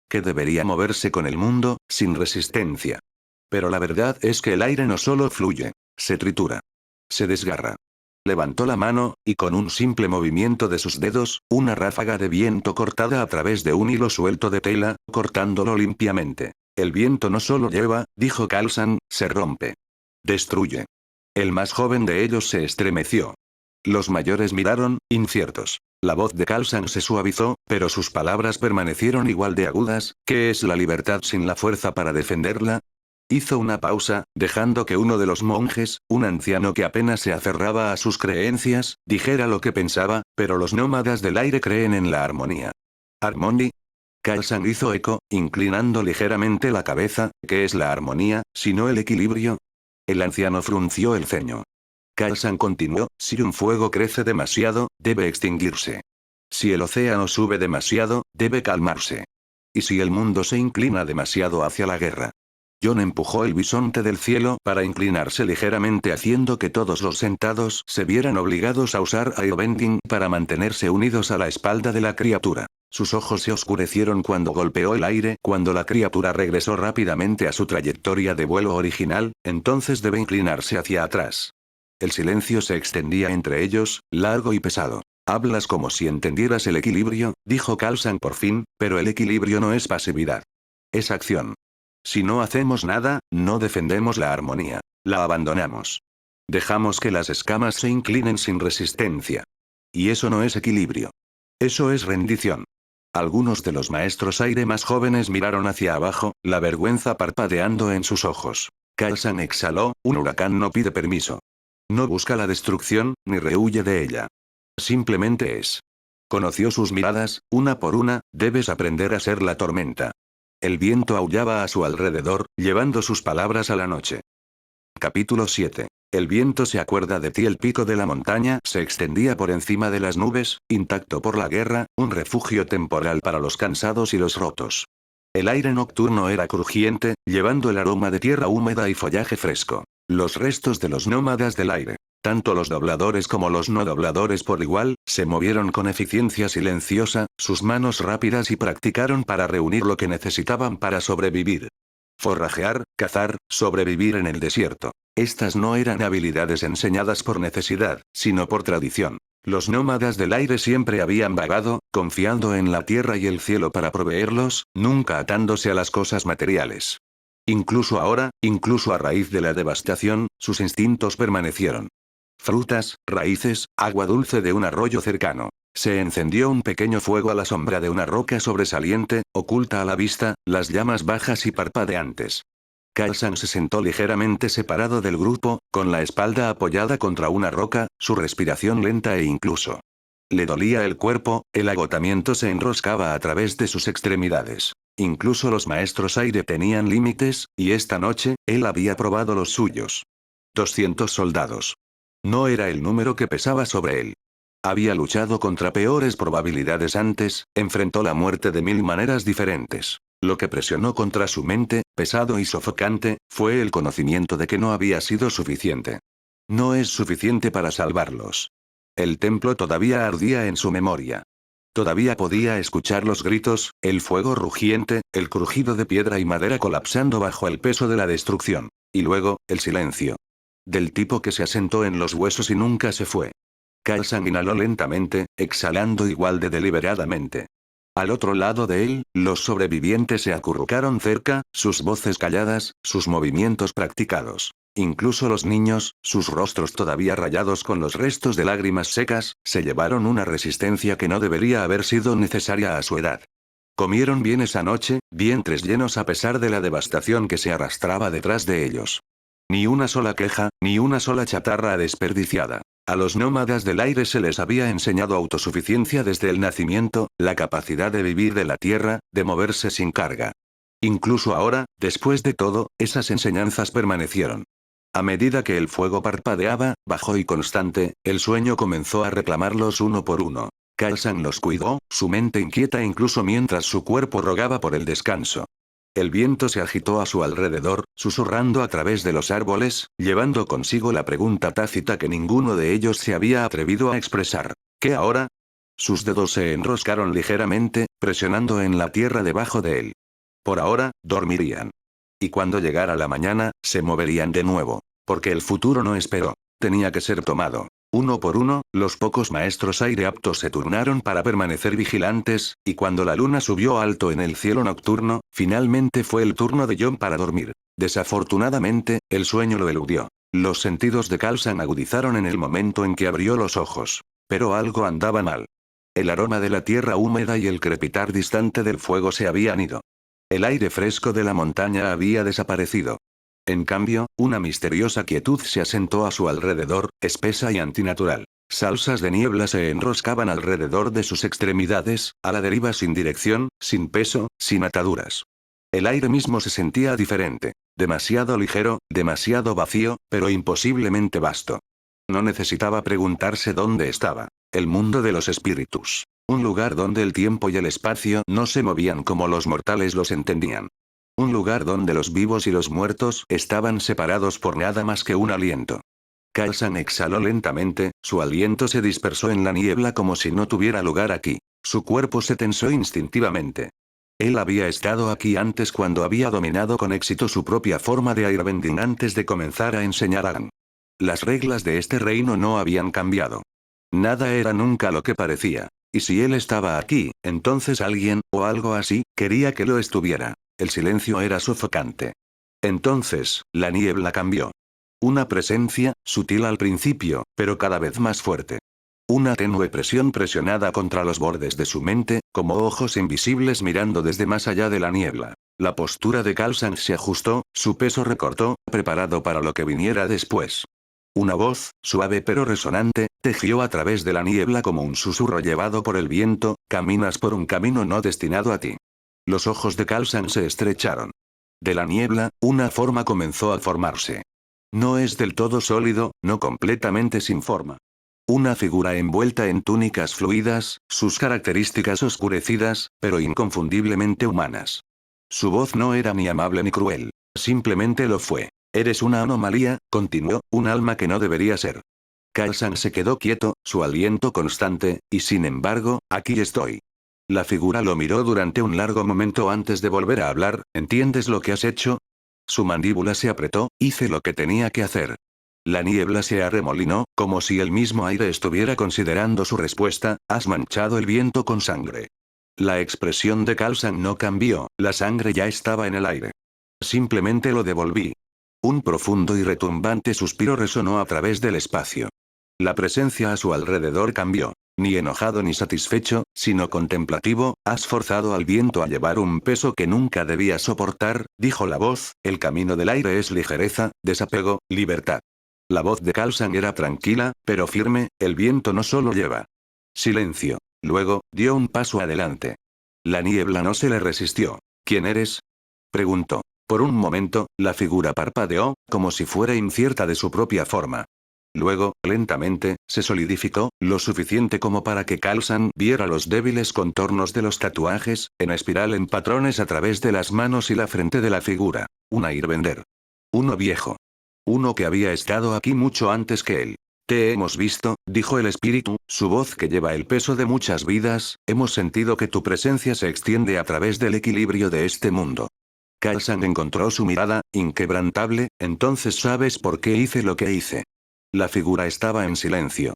Que debería moverse con el mundo, sin resistencia. Pero la verdad es que el aire no solo fluye, se tritura. Se desgarra. Levantó la mano, y con un simple movimiento de sus dedos, una ráfaga de viento cortada a través de un hilo suelto de tela, cortándolo limpiamente. El viento no solo lleva, dijo Khalsan, se rompe. Destruye. El más joven de ellos se estremeció. Los mayores miraron, inciertos. La voz de Khalsan se suavizó, pero sus palabras permanecieron igual de agudas. ¿Qué es la libertad sin la fuerza para defenderla? Hizo una pausa, dejando que uno de los monjes, un anciano que apenas se aferraba a sus creencias, dijera lo que pensaba, pero los nómadas del aire creen en la armonía. ¿Armonía? Khalsan hizo eco, inclinando ligeramente la cabeza. ¿Qué es la armonía, sino el equilibrio? El anciano frunció el ceño. Khalsan continuó, si un fuego crece demasiado, debe extinguirse. Si el océano sube demasiado, debe calmarse. Y si el mundo se inclina demasiado hacia la guerra. John empujó el bisonte del cielo para inclinarse ligeramente haciendo que todos los sentados se vieran obligados a usar airbending para mantenerse unidos a la espalda de la criatura. Sus ojos se oscurecieron cuando golpeó el aire. Cuando la criatura regresó rápidamente a su trayectoria de vuelo original, entonces debe inclinarse hacia atrás. El silencio se extendía entre ellos, largo y pesado. Hablas como si entendieras el equilibrio, dijo Khalsan por fin, pero el equilibrio no es pasividad. Es acción. Si no hacemos nada, no defendemos la armonía. La abandonamos. Dejamos que las escamas se inclinen sin resistencia. Y eso no es equilibrio. Eso es rendición. Algunos de los maestros aire más jóvenes miraron hacia abajo, la vergüenza parpadeando en sus ojos. Khalsan exhaló, un huracán no pide permiso. No busca la destrucción, ni rehuye de ella. Simplemente es. Conoció sus miradas, una por una, debes aprender a ser la tormenta. El viento aullaba a su alrededor, llevando sus palabras a la noche. Capítulo 7. El viento se acuerda de ti. El pico de la montaña se extendía por encima de las nubes, intacto por la guerra, un refugio temporal para los cansados y los rotos. El aire nocturno era crujiente, llevando el aroma de tierra húmeda y follaje fresco. Los restos de los nómadas del aire, tanto los dobladores como los no dobladores por igual, se movieron con eficiencia silenciosa, sus manos rápidas y practicaron para reunir lo que necesitaban para sobrevivir. Forrajear, cazar, sobrevivir en el desierto. Estas no eran habilidades enseñadas por necesidad, sino por tradición. Los nómadas del aire siempre habían vagado, confiando en la tierra y el cielo para proveerlos, nunca atándose a las cosas materiales. Incluso ahora, incluso a raíz de la devastación, sus instintos permanecieron. Frutas, raíces, agua dulce de un arroyo cercano. Se encendió un pequeño fuego a la sombra de una roca sobresaliente, oculta a la vista, las llamas bajas y parpadeantes. Khalsan se sentó ligeramente separado del grupo, con la espalda apoyada contra una roca, su respiración lenta e incluso. Le dolía el cuerpo, el agotamiento se enroscaba a través de sus extremidades. Incluso los maestros aire tenían límites, y esta noche, él había probado los suyos. 200 soldados. No era el número que pesaba sobre él. Había luchado contra peores probabilidades antes, enfrentó la muerte de 1000 maneras diferentes. Lo que presionó contra su mente, pesado y sofocante, fue el conocimiento de que no había sido suficiente. No es suficiente para salvarlos. El templo todavía ardía en su memoria. Todavía podía escuchar los gritos, el fuego rugiente, el crujido de piedra y madera colapsando bajo el peso de la destrucción. Y luego, el silencio. Del tipo que se asentó en los huesos y nunca se fue. Khalsan inhaló lentamente, exhalando igual de deliberadamente. Al otro lado de él, los sobrevivientes se acurrucaron cerca, sus voces calladas, sus movimientos practicados. Incluso los niños, sus rostros todavía rayados con los restos de lágrimas secas, se llevaron una resistencia que no debería haber sido necesaria a su edad. Comieron bien esa noche, vientres llenos a pesar de la devastación que se arrastraba detrás de ellos. Ni una sola queja, ni una sola chatarra desperdiciada. A los nómadas del aire se les había enseñado autosuficiencia desde el nacimiento, la capacidad de vivir de la tierra, de moverse sin carga. Incluso ahora, después de todo, esas enseñanzas permanecieron. A medida que el fuego parpadeaba, bajo y constante, el sueño comenzó a reclamarlos uno por uno. Khalsan los cuidó, su mente inquieta incluso mientras su cuerpo rogaba por el descanso. El viento se agitó a su alrededor, susurrando a través de los árboles, llevando consigo la pregunta tácita que ninguno de ellos se había atrevido a expresar. ¿Qué ahora? Sus dedos se enroscaron ligeramente, presionando en la tierra debajo de él. Por ahora, dormirían. Y cuando llegara la mañana, se moverían de nuevo. Porque el futuro no esperó. Tenía que ser tomado. Uno por uno, los pocos maestros aire aptos se turnaron para permanecer vigilantes, y cuando la luna subió alto en el cielo nocturno, finalmente fue el turno de John para dormir. Desafortunadamente, el sueño lo eludió. Los sentidos de Khalsan agudizaron en el momento en que abrió los ojos. Pero algo andaba mal. El aroma de la tierra húmeda y el crepitar distante del fuego se habían ido. El aire fresco de la montaña había desaparecido. En cambio, una misteriosa quietud se asentó a su alrededor, espesa y antinatural. Salsas de niebla se enroscaban alrededor de sus extremidades, a la deriva sin dirección, sin peso, sin ataduras. El aire mismo se sentía diferente. Demasiado ligero, demasiado vacío, pero imposiblemente vasto. No necesitaba preguntarse dónde estaba. El mundo de los espíritus. Un lugar donde el tiempo y el espacio no se movían como los mortales los entendían. Un lugar donde los vivos y los muertos estaban separados por nada más que un aliento. Khalsan exhaló lentamente, su aliento se dispersó en la niebla como si no tuviera lugar aquí. Su cuerpo se tensó instintivamente. Él había estado aquí antes cuando había dominado con éxito su propia forma de airbending antes de comenzar a enseñar a Aang. Las reglas de este reino no habían cambiado. Nada era nunca lo que parecía. Y si él estaba aquí, entonces alguien, o algo así, quería que lo estuviera. El silencio era sofocante. Entonces, la niebla cambió. Una presencia, sutil al principio, pero cada vez más fuerte. Una tenue presión presionada contra los bordes de su mente, como ojos invisibles mirando desde más allá de la niebla. La postura de Khalsan se ajustó, su peso recortó, preparado para lo que viniera después. Una voz, suave pero resonante, tejió a través de la niebla como un susurro llevado por el viento: caminas por un camino no destinado a ti. Los ojos de Khalsan se estrecharon. De la niebla, una forma comenzó a formarse. No es del todo sólido, no completamente sin forma. Una figura envuelta en túnicas fluidas, sus características oscurecidas, pero inconfundiblemente humanas. Su voz no era ni amable ni cruel. Simplemente lo fue. Eres una anomalía, continuó, un alma que no debería ser. Khalsan se quedó quieto, su aliento constante, y sin embargo, aquí estoy. La figura lo miró durante un largo momento antes de volver a hablar. ¿Entiendes lo que has hecho? Su mandíbula se apretó: hice lo que tenía que hacer. La niebla se arremolinó, como si el mismo aire estuviera considerando su respuesta: has manchado el viento con sangre. La expresión de Khalsan no cambió, la sangre ya estaba en el aire. Simplemente lo devolví. Un profundo y retumbante suspiro resonó a través del espacio. La presencia a su alrededor cambió. Ni enojado ni satisfecho, sino contemplativo: has forzado al viento a llevar un peso que nunca debía soportar, dijo la voz. El camino del aire es ligereza, desapego, libertad. La voz de Khalsan era tranquila, pero firme: el viento no solo lleva. Silencio. Luego, dio un paso adelante. La niebla no se le resistió. ¿Quién eres?, preguntó. Por un momento, la figura parpadeó, como si fuera incierta de su propia forma. Luego, lentamente, se solidificó, lo suficiente como para que Khalsan viera los débiles contornos de los tatuajes, en espiral en patrones a través de las manos y la frente de la figura. Un airbender. Uno viejo. Uno que había estado aquí mucho antes que él. Te hemos visto, dijo el espíritu, su voz que lleva el peso de muchas vidas. Hemos sentido que tu presencia se extiende a través del equilibrio de este mundo. Khalsan encontró su mirada, inquebrantable. Entonces sabes por qué hice lo que hice. La figura estaba en silencio.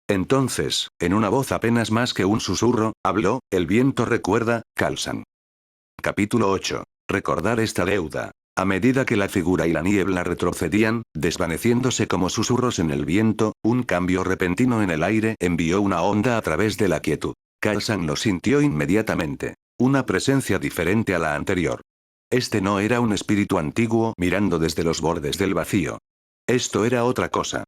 Entonces, en una voz apenas más que un susurro, habló: el viento recuerda, Khalsan. Capítulo 8. Recordar esta deuda. A medida que la figura y la niebla retrocedían, desvaneciéndose como susurros en el viento, un cambio repentino en el aire envió una onda a través de la quietud. Khalsan lo sintió inmediatamente. Una presencia diferente a la anterior. Este no era un espíritu antiguo mirando desde los bordes del vacío. Esto era otra cosa.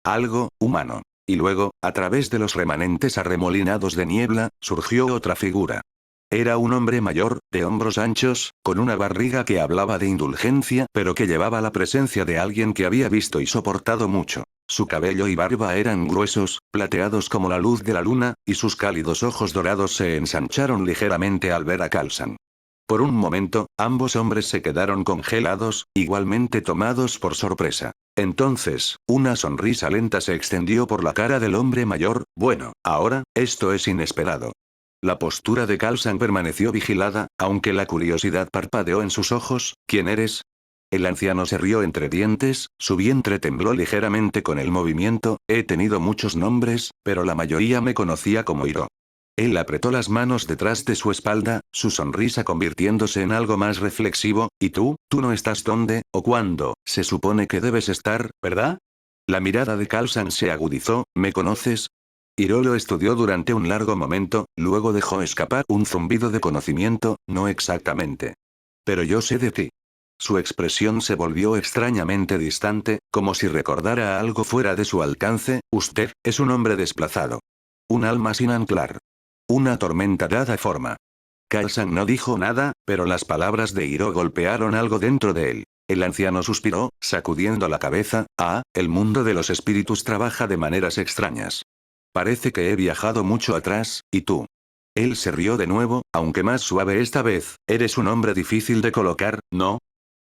Algo humano. Y luego, a través de los remanentes arremolinados de niebla, surgió otra figura. Era un hombre mayor, de hombros anchos, con una barriga que hablaba de indulgencia, pero que llevaba la presencia de alguien que había visto y soportado mucho. Su cabello y barba eran gruesos, plateados como la luz de la luna, y sus cálidos ojos dorados se ensancharon ligeramente al ver a Khalsan. Por un momento, ambos hombres se quedaron congelados, igualmente tomados por sorpresa. Entonces, una sonrisa lenta se extendió por la cara del hombre mayor. Bueno, ahora, esto es inesperado. La postura de Khalsan permaneció vigilada, aunque la curiosidad parpadeó en sus ojos. ¿Quién eres? El anciano se rió entre dientes, su vientre tembló ligeramente con el movimiento. He tenido muchos nombres, pero la mayoría me conocía como Hiro. Él apretó las manos detrás de su espalda, su sonrisa convirtiéndose en algo más reflexivo. ¿Y tú? ¿Tú no estás donde, o cuándo, se supone que debes estar, verdad? La mirada de Kalsan se agudizó. ¿Me conoces? Hiro lo estudió durante un largo momento, luego dejó escapar un zumbido de conocimiento. No exactamente. Pero yo sé de ti. Su expresión se volvió extrañamente distante, como si recordara algo fuera de su alcance. Usted, es un hombre desplazado. Un alma sin anclar. Una tormenta dada forma. Kalsan no dijo nada, pero las palabras de Hiro golpearon algo dentro de él. El anciano suspiró, sacudiendo la cabeza. El mundo de los espíritus trabaja de maneras extrañas. Parece que he viajado mucho atrás, ¿y tú? Él se rió de nuevo, aunque más suave esta vez. Eres un hombre difícil de colocar, ¿no?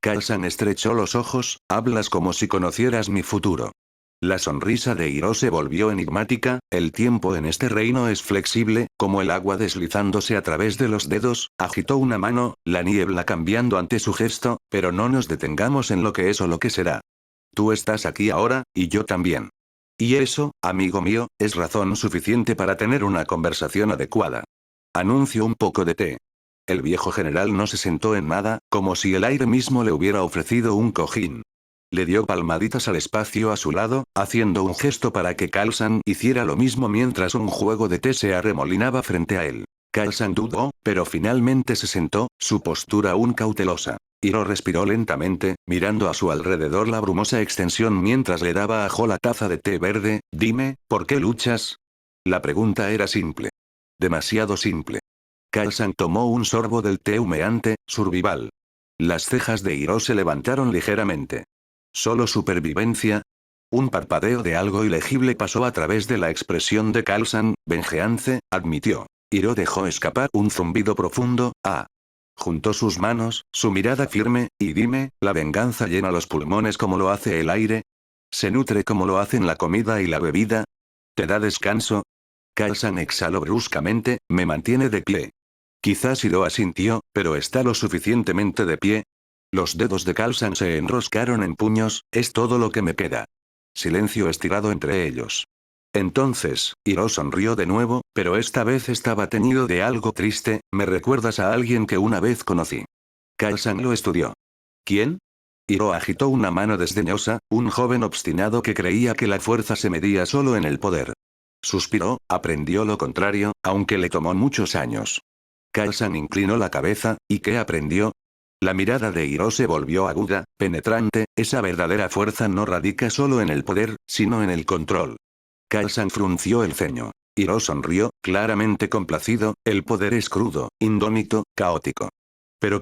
Kalsan estrechó los ojos. Hablas como si conocieras mi futuro. La sonrisa de Hiro se volvió enigmática. El tiempo en este reino es flexible, como el agua deslizándose a través de los dedos. Agitó una mano, la niebla cambiando ante su gesto, pero no nos detengamos en lo que es o lo que será. Tú estás aquí ahora, y yo también. Y eso, amigo mío, es razón suficiente para tener una conversación adecuada. Anuncio un poco de té. El viejo general no se sentó en nada, como si el aire mismo le hubiera ofrecido un cojín. Le dio palmaditas al espacio a su lado, haciendo un gesto para que Kalsan hiciera lo mismo mientras un juego de té se arremolinaba frente a él. Kalsan dudó, pero finalmente se sentó, su postura aún cautelosa. Hiro respiró lentamente, mirando a su alrededor la brumosa extensión mientras le daba a Jo la taza de té verde. Dime, ¿por qué luchas? La pregunta era simple. Demasiado simple. Kalsan tomó un sorbo del té humeante, survival. Las cejas de Hiro se levantaron ligeramente. ¿Solo supervivencia? Un parpadeo de algo ilegible pasó a través de la expresión de Kalsan. Vengeance, admitió. Hiro dejó escapar un zumbido profundo. Juntó sus manos, su mirada firme, y dime, ¿la venganza llena los pulmones como lo hace el aire? ¿Se nutre como lo hacen la comida y la bebida? ¿Te da descanso? Kalsan exhaló bruscamente. Me mantiene de pie. Quizás Hiro asintió, pero ¿está lo suficientemente de pie? Los dedos de Kalsan se enroscaron en puños. Es todo lo que me queda. Silencio estirado entre ellos. Entonces, Hiro sonrió de nuevo, pero esta vez estaba teñido de algo triste. Me recuerdas a alguien que una vez conocí. Kalsan lo estudió. ¿Quién? Hiro agitó una mano desdeñosa, un joven obstinado que creía que la fuerza se medía solo en el poder. Suspiró, aprendió lo contrario, aunque le tomó muchos años. Kalsan inclinó la cabeza. ¿Y qué aprendió? La mirada de Hiro se volvió aguda, penetrante. Esa verdadera fuerza no radica solo en el poder, sino en el control. Kalsan frunció el ceño. Hiro sonrió, claramente complacido. El poder es crudo, indómito, caótico. Pero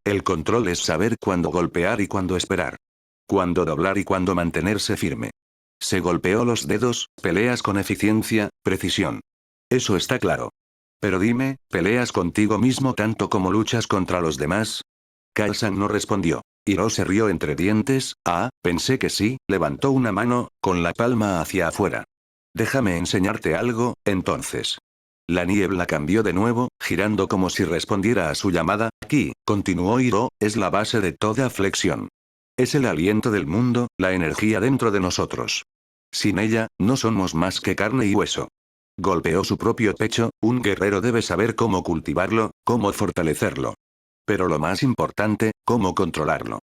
el control es saber cuándo golpear y cuándo esperar. Cuándo doblar y cuándo mantenerse firme. Se golpeó los dedos. Peleas con eficiencia, precisión. Eso está claro. Pero dime, ¿peleas contigo mismo tanto como luchas contra los demás? Kalsan no respondió. Hiro se rió entre dientes. Pensé que sí. Levantó una mano, con la palma hacia afuera. Déjame enseñarte algo, entonces. La niebla cambió de nuevo, girando como si respondiera a su llamada. Aquí, continuó Hiro, es la base de toda flexión. Es el aliento del mundo, la energía dentro de nosotros. Sin ella, no somos más que carne y hueso. Golpeó su propio pecho. Un guerrero debe saber cómo cultivarlo, cómo fortalecerlo. Pero lo más importante, cómo controlarlo.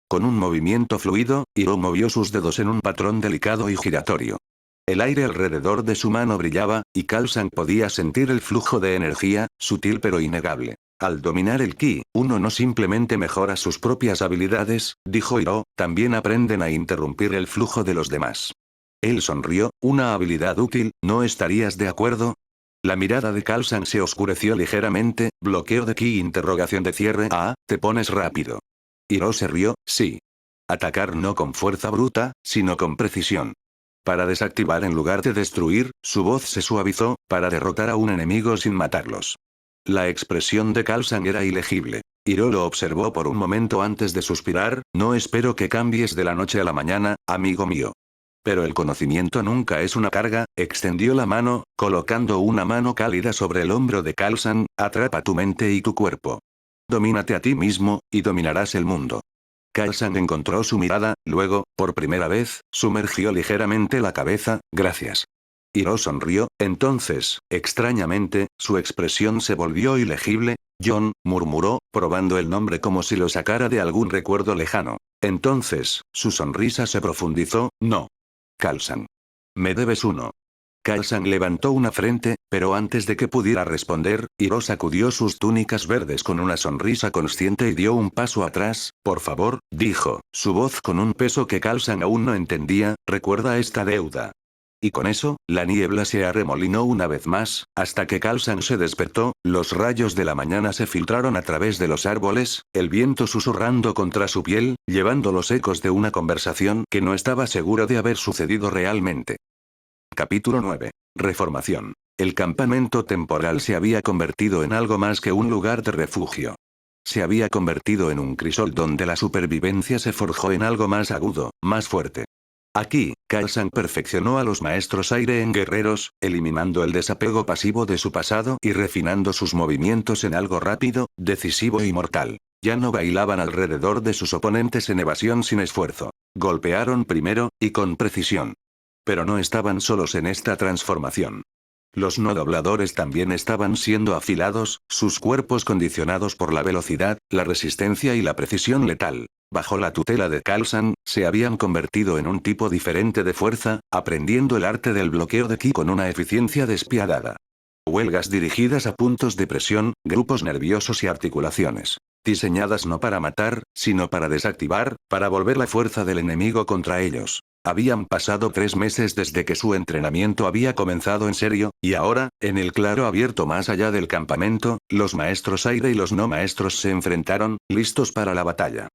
Con un movimiento fluido, Hiro movió sus dedos en un patrón delicado y giratorio. El aire alrededor de su mano brillaba, y Kalsan podía sentir el flujo de energía, sutil pero innegable. Al dominar el ki, uno no simplemente mejora sus propias habilidades, dijo Hiro, también aprenden a interrumpir el flujo de los demás. Él sonrió. Una habilidad útil, ¿no estarías de acuerdo? La mirada de Kalsan se oscureció ligeramente. Bloqueo de ki interrogación de cierre. Te pones rápido. Hiro se rió. Sí. Atacar no con fuerza bruta, sino con precisión. Para desactivar en lugar de destruir, su voz se suavizó, para derrotar a un enemigo sin matarlos. La expresión de Kalsan era ilegible. Hiro lo observó por un momento antes de suspirar. No espero que cambies de la noche a la mañana, amigo mío. Pero el conocimiento nunca es una carga. Extendió la mano, colocando una mano cálida sobre el hombro de Kalsan. Atrapa tu mente y tu cuerpo. Domínate a ti mismo, y dominarás el mundo. Kaisan encontró su mirada, luego, por primera vez, sumergió ligeramente la cabeza, gracias. Hiro sonrió, entonces, extrañamente, su expresión se volvió ilegible. John, murmuró, probando el nombre como si lo sacara de algún recuerdo lejano. Entonces, su sonrisa se profundizó, no. Kaisan. Me debes uno. Kaisan levantó una frente, pero antes de que pudiera responder, Hiro sacudió sus túnicas verdes con una sonrisa consciente y dio un paso atrás. Por favor, dijo, su voz con un peso que Kaisan aún no entendía, recuerda esta deuda. Y con eso, la niebla se arremolinó una vez más, hasta que Kaisan se despertó, los rayos de la mañana se filtraron a través de los árboles, el viento susurrando contra su piel, llevando los ecos de una conversación que no estaba seguro de haber sucedido realmente. Capítulo 9. Reformación. El campamento temporal se había convertido en algo más que un lugar de refugio. Se había convertido en un crisol donde la supervivencia se forjó en algo más agudo, más fuerte. Aquí, Kaisan perfeccionó a los maestros aire en guerreros, eliminando el desapego pasivo de su pasado y refinando sus movimientos en algo rápido, decisivo y mortal. Ya no bailaban alrededor de sus oponentes en evasión sin esfuerzo. Golpearon primero, y con precisión. Pero no estaban solos en esta transformación. Los no dobladores también estaban siendo afilados, sus cuerpos condicionados por la velocidad, la resistencia y la precisión letal. Bajo la tutela de Kaisan, se habían convertido en un tipo diferente de fuerza, aprendiendo el arte del bloqueo de ki con una eficiencia despiadada. Huelgas dirigidas a puntos de presión, grupos nerviosos y articulaciones. Diseñadas no para matar, sino para desactivar, para volver la fuerza del enemigo contra ellos. Habían pasado 3 meses desde que su entrenamiento había comenzado en serio, y ahora, en el claro abierto más allá del campamento, los maestros aire y los no maestros se enfrentaron, listos para la batalla.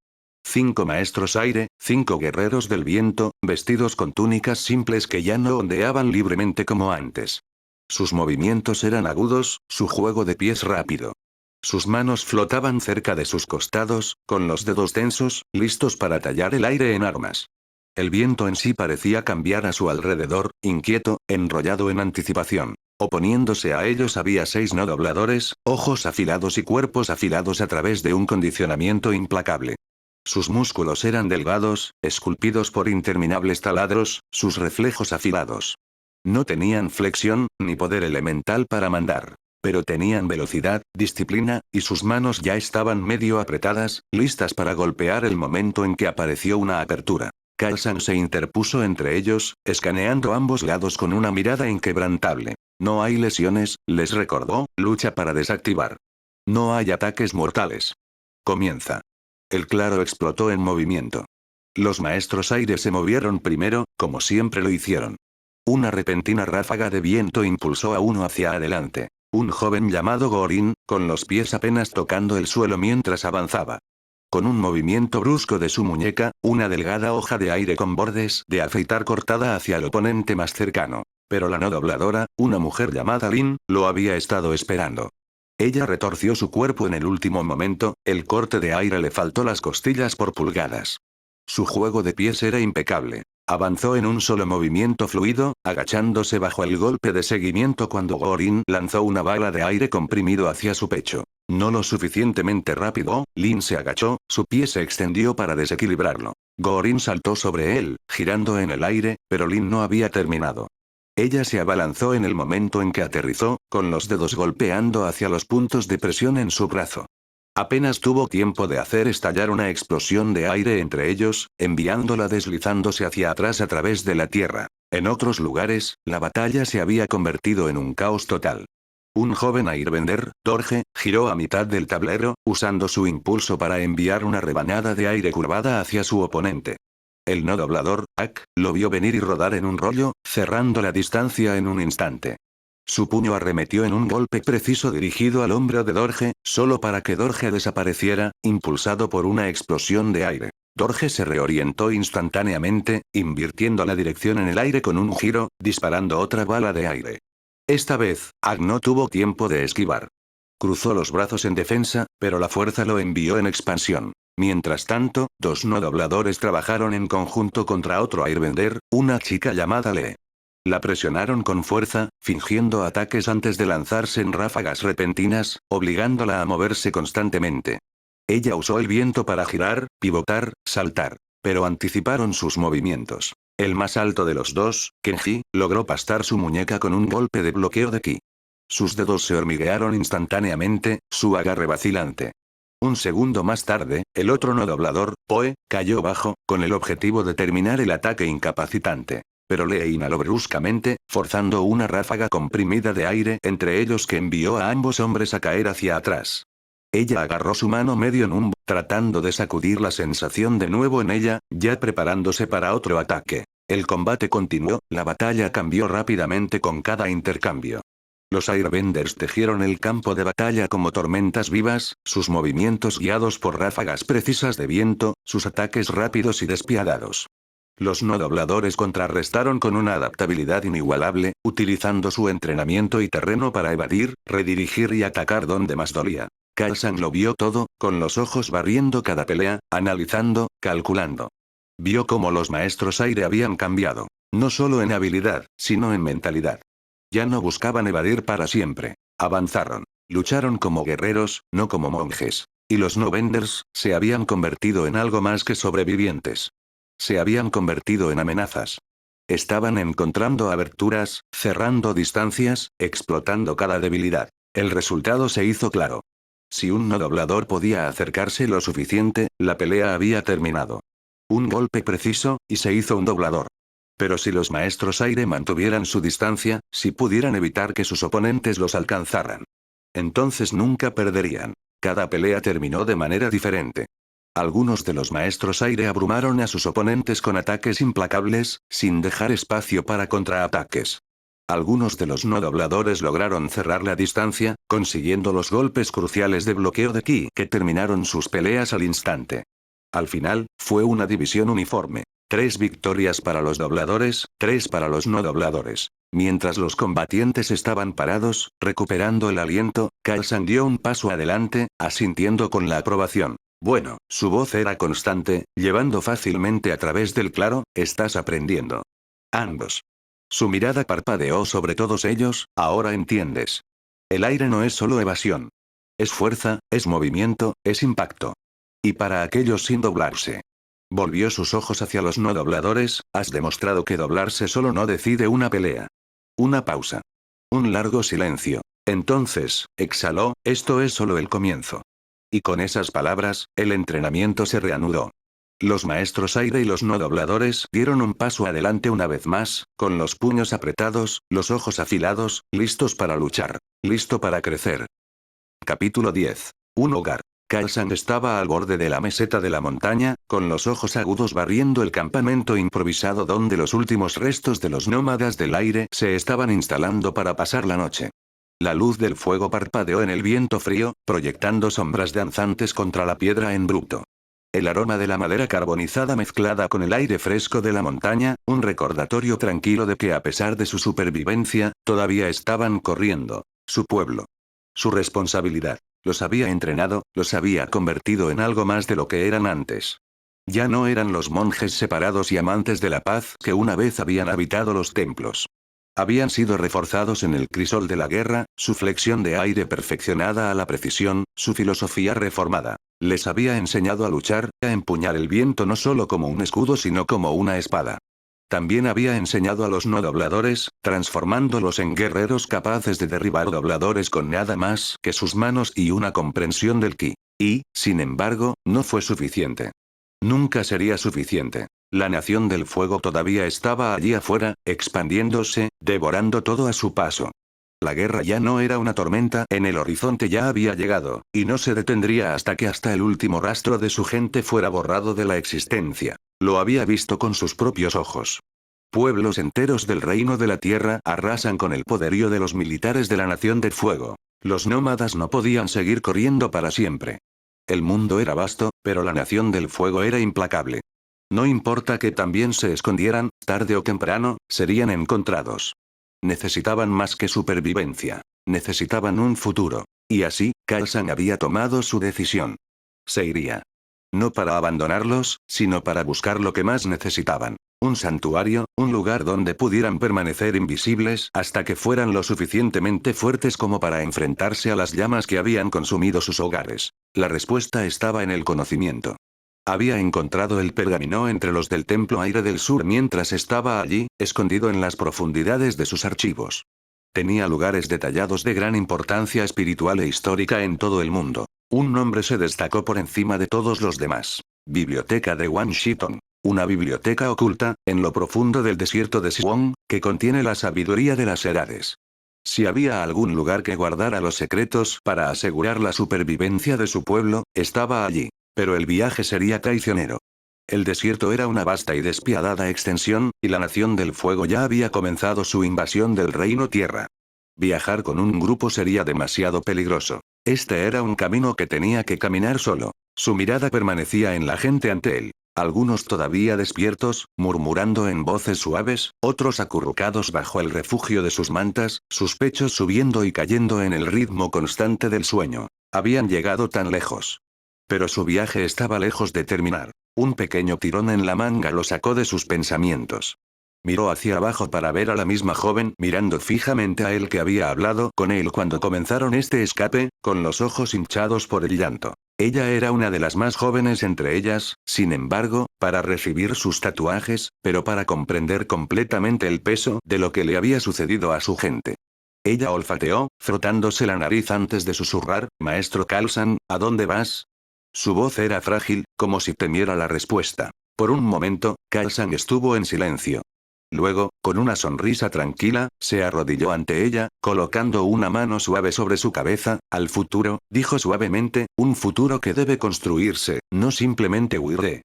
5 maestros aire, 5 guerreros del viento, vestidos con túnicas simples que ya no ondeaban libremente como antes. Sus movimientos eran agudos, su juego de pies rápido. Sus manos flotaban cerca de sus costados, con los dedos tensos, listos para tallar el aire en armas. El viento en sí parecía cambiar a su alrededor, inquieto, enrollado en anticipación. Oponiéndose a ellos había 6 no dobladores, ojos afilados y cuerpos afilados a través de un condicionamiento implacable. Sus músculos eran delgados, esculpidos por interminables taladros, sus reflejos afilados. No tenían flexión, ni poder elemental para mandar. Pero tenían velocidad, disciplina, y sus manos ya estaban medio apretadas, listas para golpear el momento en que apareció una apertura. Kaisan se interpuso entre ellos, escaneando ambos lados con una mirada inquebrantable. No hay lesiones, les recordó, lucha para desactivar. No hay ataques mortales. Comienza. El claro explotó en movimiento. Los maestros aire se movieron primero, como siempre lo hicieron. Una repentina ráfaga de viento impulsó a uno hacia adelante. Un joven llamado Gorin, con los pies apenas tocando el suelo mientras avanzaba. Con un movimiento brusco de su muñeca, una delgada hoja de aire con bordes de afeitar cortada hacia el oponente más cercano. Pero la no dobladora, una mujer llamada Lin, lo había estado esperando. Ella retorció su cuerpo en el último momento, el corte de aire le faltó las costillas por pulgadas. Su juego de pies era impecable. Avanzó en un solo movimiento fluido, agachándose bajo el golpe de seguimiento cuando Gorin lanzó una bala de aire comprimido hacia su pecho. No lo suficientemente rápido, Lin se agachó, su pie se extendió para desequilibrarlo. Gorin saltó sobre él, girando en el aire, pero Lin no había terminado. Ella se abalanzó en el momento en que aterrizó, con los dedos golpeando hacia los puntos de presión en su brazo. Apenas tuvo tiempo de hacer estallar una explosión de aire entre ellos, enviándola deslizándose hacia atrás a través de la tierra. En otros lugares, la batalla se había convertido en un caos total. Un joven airbender, Dorje, giró a mitad del tablero, usando su impulso para enviar una rebanada de aire curvada hacia su oponente. El no doblador, Ak, lo vio venir y rodar en un rollo, cerrando la distancia en un instante. Su puño arremetió en un golpe preciso dirigido al hombro de Dorje, solo para que Dorje desapareciera, impulsado por una explosión de aire. Dorje se reorientó instantáneamente, invirtiendo la dirección en el aire con un giro, disparando otra bala de aire. Esta vez, Ak no tuvo tiempo de esquivar. Cruzó los brazos en defensa, pero la fuerza lo envió en expansión. Mientras tanto, 2 no dobladores trabajaron en conjunto contra otro airbender, una chica llamada Lee. La presionaron con fuerza, fingiendo ataques antes de lanzarse en ráfagas repentinas, obligándola a moverse constantemente. Ella usó el viento para girar, pivotar, saltar. Pero anticiparon sus movimientos. El más alto de los dos, Kenji, logró pastar su muñeca con un golpe de bloqueo de ki. Sus dedos se hormiguearon instantáneamente, su agarre vacilante. Un segundo más tarde, el otro no doblador, Poe, cayó bajo, con el objetivo de terminar el ataque incapacitante. Pero Lee inhaló bruscamente, forzando una ráfaga comprimida de aire entre ellos que envió a ambos hombres a caer hacia atrás. Ella agarró su mano medio numbo, tratando de sacudir la sensación de nuevo en ella, ya preparándose para otro ataque. El combate continuó, la batalla cambió rápidamente con cada intercambio. Los Airbenders tejieron el campo de batalla como tormentas vivas, sus movimientos guiados por ráfagas precisas de viento, sus ataques rápidos y despiadados. Los no dobladores contrarrestaron con una adaptabilidad inigualable, utilizando su entrenamiento y terreno para evadir, redirigir y atacar donde más dolía. Kaisan lo vio todo, con los ojos barriendo cada pelea, analizando, calculando. Vio cómo los maestros aire habían cambiado. No solo en habilidad, sino en mentalidad. Ya no buscaban evadir para siempre. Avanzaron. Lucharon como guerreros, no como monjes. Y los no-benders, se habían convertido en algo más que sobrevivientes. Se habían convertido en amenazas. Estaban encontrando aberturas, cerrando distancias, explotando cada debilidad. El resultado se hizo claro. Si un no doblador podía acercarse lo suficiente, la pelea había terminado. Un golpe preciso, y se hizo un doblador. Pero si los maestros aire mantuvieran su distancia, si pudieran evitar que sus oponentes los alcanzaran, entonces nunca perderían. Cada pelea terminó de manera diferente. Algunos de los maestros aire abrumaron a sus oponentes con ataques implacables, sin dejar espacio para contraataques. Algunos de los no dobladores lograron cerrar la distancia, consiguiendo los golpes cruciales de bloqueo de ki que terminaron sus peleas al instante. Al final, fue una división uniforme. 3 victorias para los dobladores, 3 para los no dobladores. Mientras los combatientes estaban parados, recuperando el aliento, Kaisan dio un paso adelante, asintiendo con la aprobación. Bueno, su voz era constante, llevando fácilmente a través del claro, estás aprendiendo. Ambos. Su mirada parpadeó sobre todos ellos, ahora entiendes. El aire no es solo evasión. Es fuerza, es movimiento, es impacto. Y para aquellos sin doblarse. Volvió sus ojos hacia los no dobladores, has demostrado que doblarse solo no decide una pelea. Una pausa. Un largo silencio. Entonces, exhaló, esto es solo el comienzo. Y con esas palabras, el entrenamiento se reanudó. Los maestros aire y los no dobladores dieron un paso adelante una vez más, con los puños apretados, los ojos afilados, listos para luchar. Listo para crecer. Capítulo 10. Un hogar. Kaisan estaba al borde de la meseta de la montaña, con los ojos agudos barriendo el campamento improvisado donde los últimos restos de los nómadas del aire se estaban instalando para pasar la noche. La luz del fuego parpadeó en el viento frío, proyectando sombras danzantes contra la piedra en bruto. El aroma de la madera carbonizada mezclada con el aire fresco de la montaña, un recordatorio tranquilo de que a pesar de su supervivencia, todavía estaban corriendo. Su pueblo. Su responsabilidad. Los había entrenado, los había convertido en algo más de lo que eran antes. Ya no eran los monjes separados y amantes de la paz que una vez habían habitado los templos. Habían sido reforzados en el crisol de la guerra, su flexión de aire perfeccionada a la precisión, su filosofía reformada. Les había enseñado a luchar, a empuñar el viento no solo como un escudo sino como una espada. También había enseñado a los no dobladores, transformándolos en guerreros capaces de derribar dobladores con nada más que sus manos y una comprensión del ki. Y, sin embargo, no fue suficiente. Nunca sería suficiente. La Nación del Fuego todavía estaba allí afuera, expandiéndose, devorando todo a su paso. La guerra ya no era una tormenta en el horizonte, ya había llegado, y no se detendría hasta que hasta el último rastro de su gente fuera borrado de la existencia. Lo había visto con sus propios ojos. Pueblos enteros del reino de la tierra arrasan con el poderío de los militares de la Nación del Fuego. Los nómadas no podían seguir corriendo para siempre. El mundo era vasto, pero la Nación del Fuego era implacable. No importa que también se escondieran, tarde o temprano, serían encontrados. Necesitaban más que supervivencia. Necesitaban un futuro. Y así, Kaisan había tomado su decisión. Se iría. No para abandonarlos, sino para buscar lo que más necesitaban. Un santuario, un lugar donde pudieran permanecer invisibles hasta que fueran lo suficientemente fuertes como para enfrentarse a las llamas que habían consumido sus hogares. La respuesta estaba en el conocimiento. Había encontrado el pergamino entre los del Templo Aire del Sur mientras estaba allí, escondido en las profundidades de sus archivos. Tenía lugares detallados de gran importancia espiritual e histórica en todo el mundo. Un nombre se destacó por encima de todos los demás. Biblioteca de Washington. Una biblioteca oculta, en lo profundo del desierto de Siwon, que contiene la sabiduría de las edades. Si había algún lugar que guardara los secretos para asegurar la supervivencia de su pueblo, estaba allí. Pero el viaje sería traicionero. El desierto era una vasta y despiadada extensión, y la Nación del Fuego ya había comenzado su invasión del Reino Tierra. Viajar con un grupo sería demasiado peligroso. Este era un camino que tenía que caminar solo. Su mirada permanecía en la gente ante él. Algunos todavía despiertos, murmurando en voces suaves, otros acurrucados bajo el refugio de sus mantas, sus pechos subiendo y cayendo en el ritmo constante del sueño. Habían llegado tan lejos. Pero su viaje estaba lejos de terminar. Un pequeño tirón en la manga lo sacó de sus pensamientos. Miró hacia abajo para ver a la misma joven mirando fijamente a él que había hablado con él cuando comenzaron este escape, con los ojos hinchados por el llanto. Ella era una de las más jóvenes entre ellas, sin embargo, para recibir sus tatuajes, pero para comprender completamente el peso de lo que le había sucedido a su gente. Ella olfateó, frotándose la nariz antes de susurrar, «Maestro Khalsan, ¿a dónde vas?». Su voz era frágil, como si temiera la respuesta. Por un momento, Khalsan estuvo en silencio. Luego, con una sonrisa tranquila, se arrodilló ante ella, colocando una mano suave sobre su cabeza. «Al futuro», dijo suavemente, «un futuro que debe construirse, no simplemente huir de».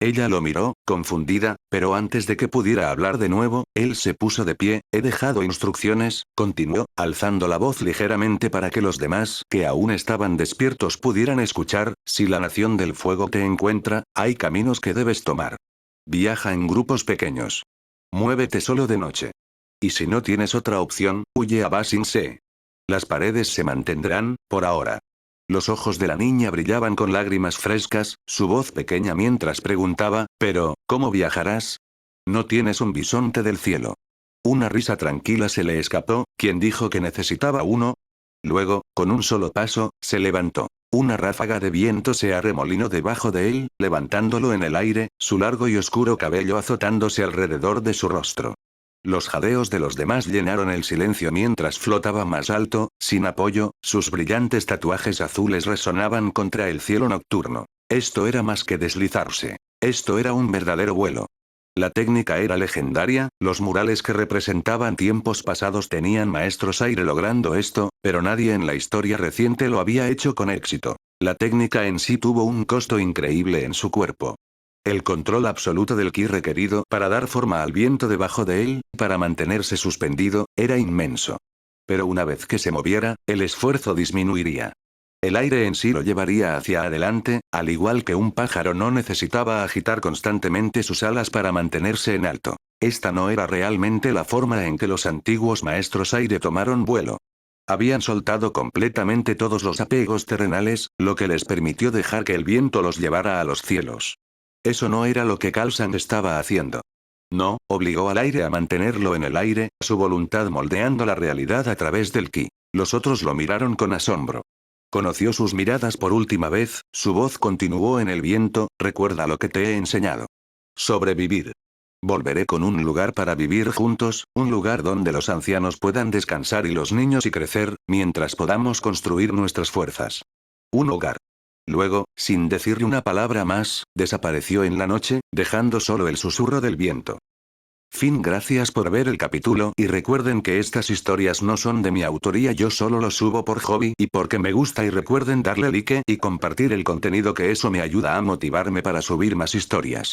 Ella lo miró, confundida, pero antes de que pudiera hablar de nuevo, él se puso de pie. «He dejado instrucciones», continuó, alzando la voz ligeramente para que los demás, que aún estaban despiertos, pudieran escuchar. «Si la Nación del Fuego te encuentra, hay caminos que debes tomar. Viaja en grupos pequeños. Muévete solo de noche. Y si no tienes otra opción, huye a Ba Sing Se. Las paredes se mantendrán, por ahora». Los ojos de la niña brillaban con lágrimas frescas, su voz pequeña mientras preguntaba, «¿Pero, cómo viajarás? ¿No tienes un bisonte del cielo?». Una risa tranquila se le escapó. «¿Quién dijo que necesitaba uno?». Luego, con un solo paso, se levantó. Una ráfaga de viento se arremolinó debajo de él, levantándolo en el aire, su largo y oscuro cabello azotándose alrededor de su rostro. Los jadeos de los demás llenaron el silencio mientras flotaba más alto, sin apoyo. Sus brillantes tatuajes azules resonaban contra el cielo nocturno. Esto era más que deslizarse. Esto era un verdadero vuelo. La técnica era legendaria, los murales que representaban tiempos pasados tenían maestros aire logrando esto, pero nadie en la historia reciente lo había hecho con éxito. La técnica en sí tuvo un costo increíble en su cuerpo. El control absoluto del ki requerido para dar forma al viento debajo de él, para mantenerse suspendido, era inmenso. Pero una vez que se moviera, el esfuerzo disminuiría. El aire en sí lo llevaría hacia adelante, al igual que un pájaro no necesitaba agitar constantemente sus alas para mantenerse en alto. Esta no era realmente la forma en que los antiguos maestros aire tomaron vuelo. Habían soltado completamente todos los apegos terrenales, lo que les permitió dejar que el viento los llevara a los cielos. Eso no era lo que Khalsan estaba haciendo. No, obligó al aire a mantenerlo en el aire, su voluntad moldeando la realidad a través del ki. Los otros lo miraron con asombro. Conoció sus miradas por última vez, su voz continuó en el viento. «Recuerda lo que te he enseñado. Sobrevivir. Volveré con un lugar para vivir juntos, un lugar donde los ancianos puedan descansar y los niños y crecer, mientras podamos construir nuestras fuerzas. Un hogar». Luego, sin decirle una palabra más, desapareció en la noche, dejando solo el susurro del viento. Fin. Gracias por ver el capítulo y recuerden que estas historias no son de mi autoría, yo solo los subo por hobby y porque me gusta, y recuerden darle like y compartir el contenido, que eso me ayuda a motivarme para subir más historias.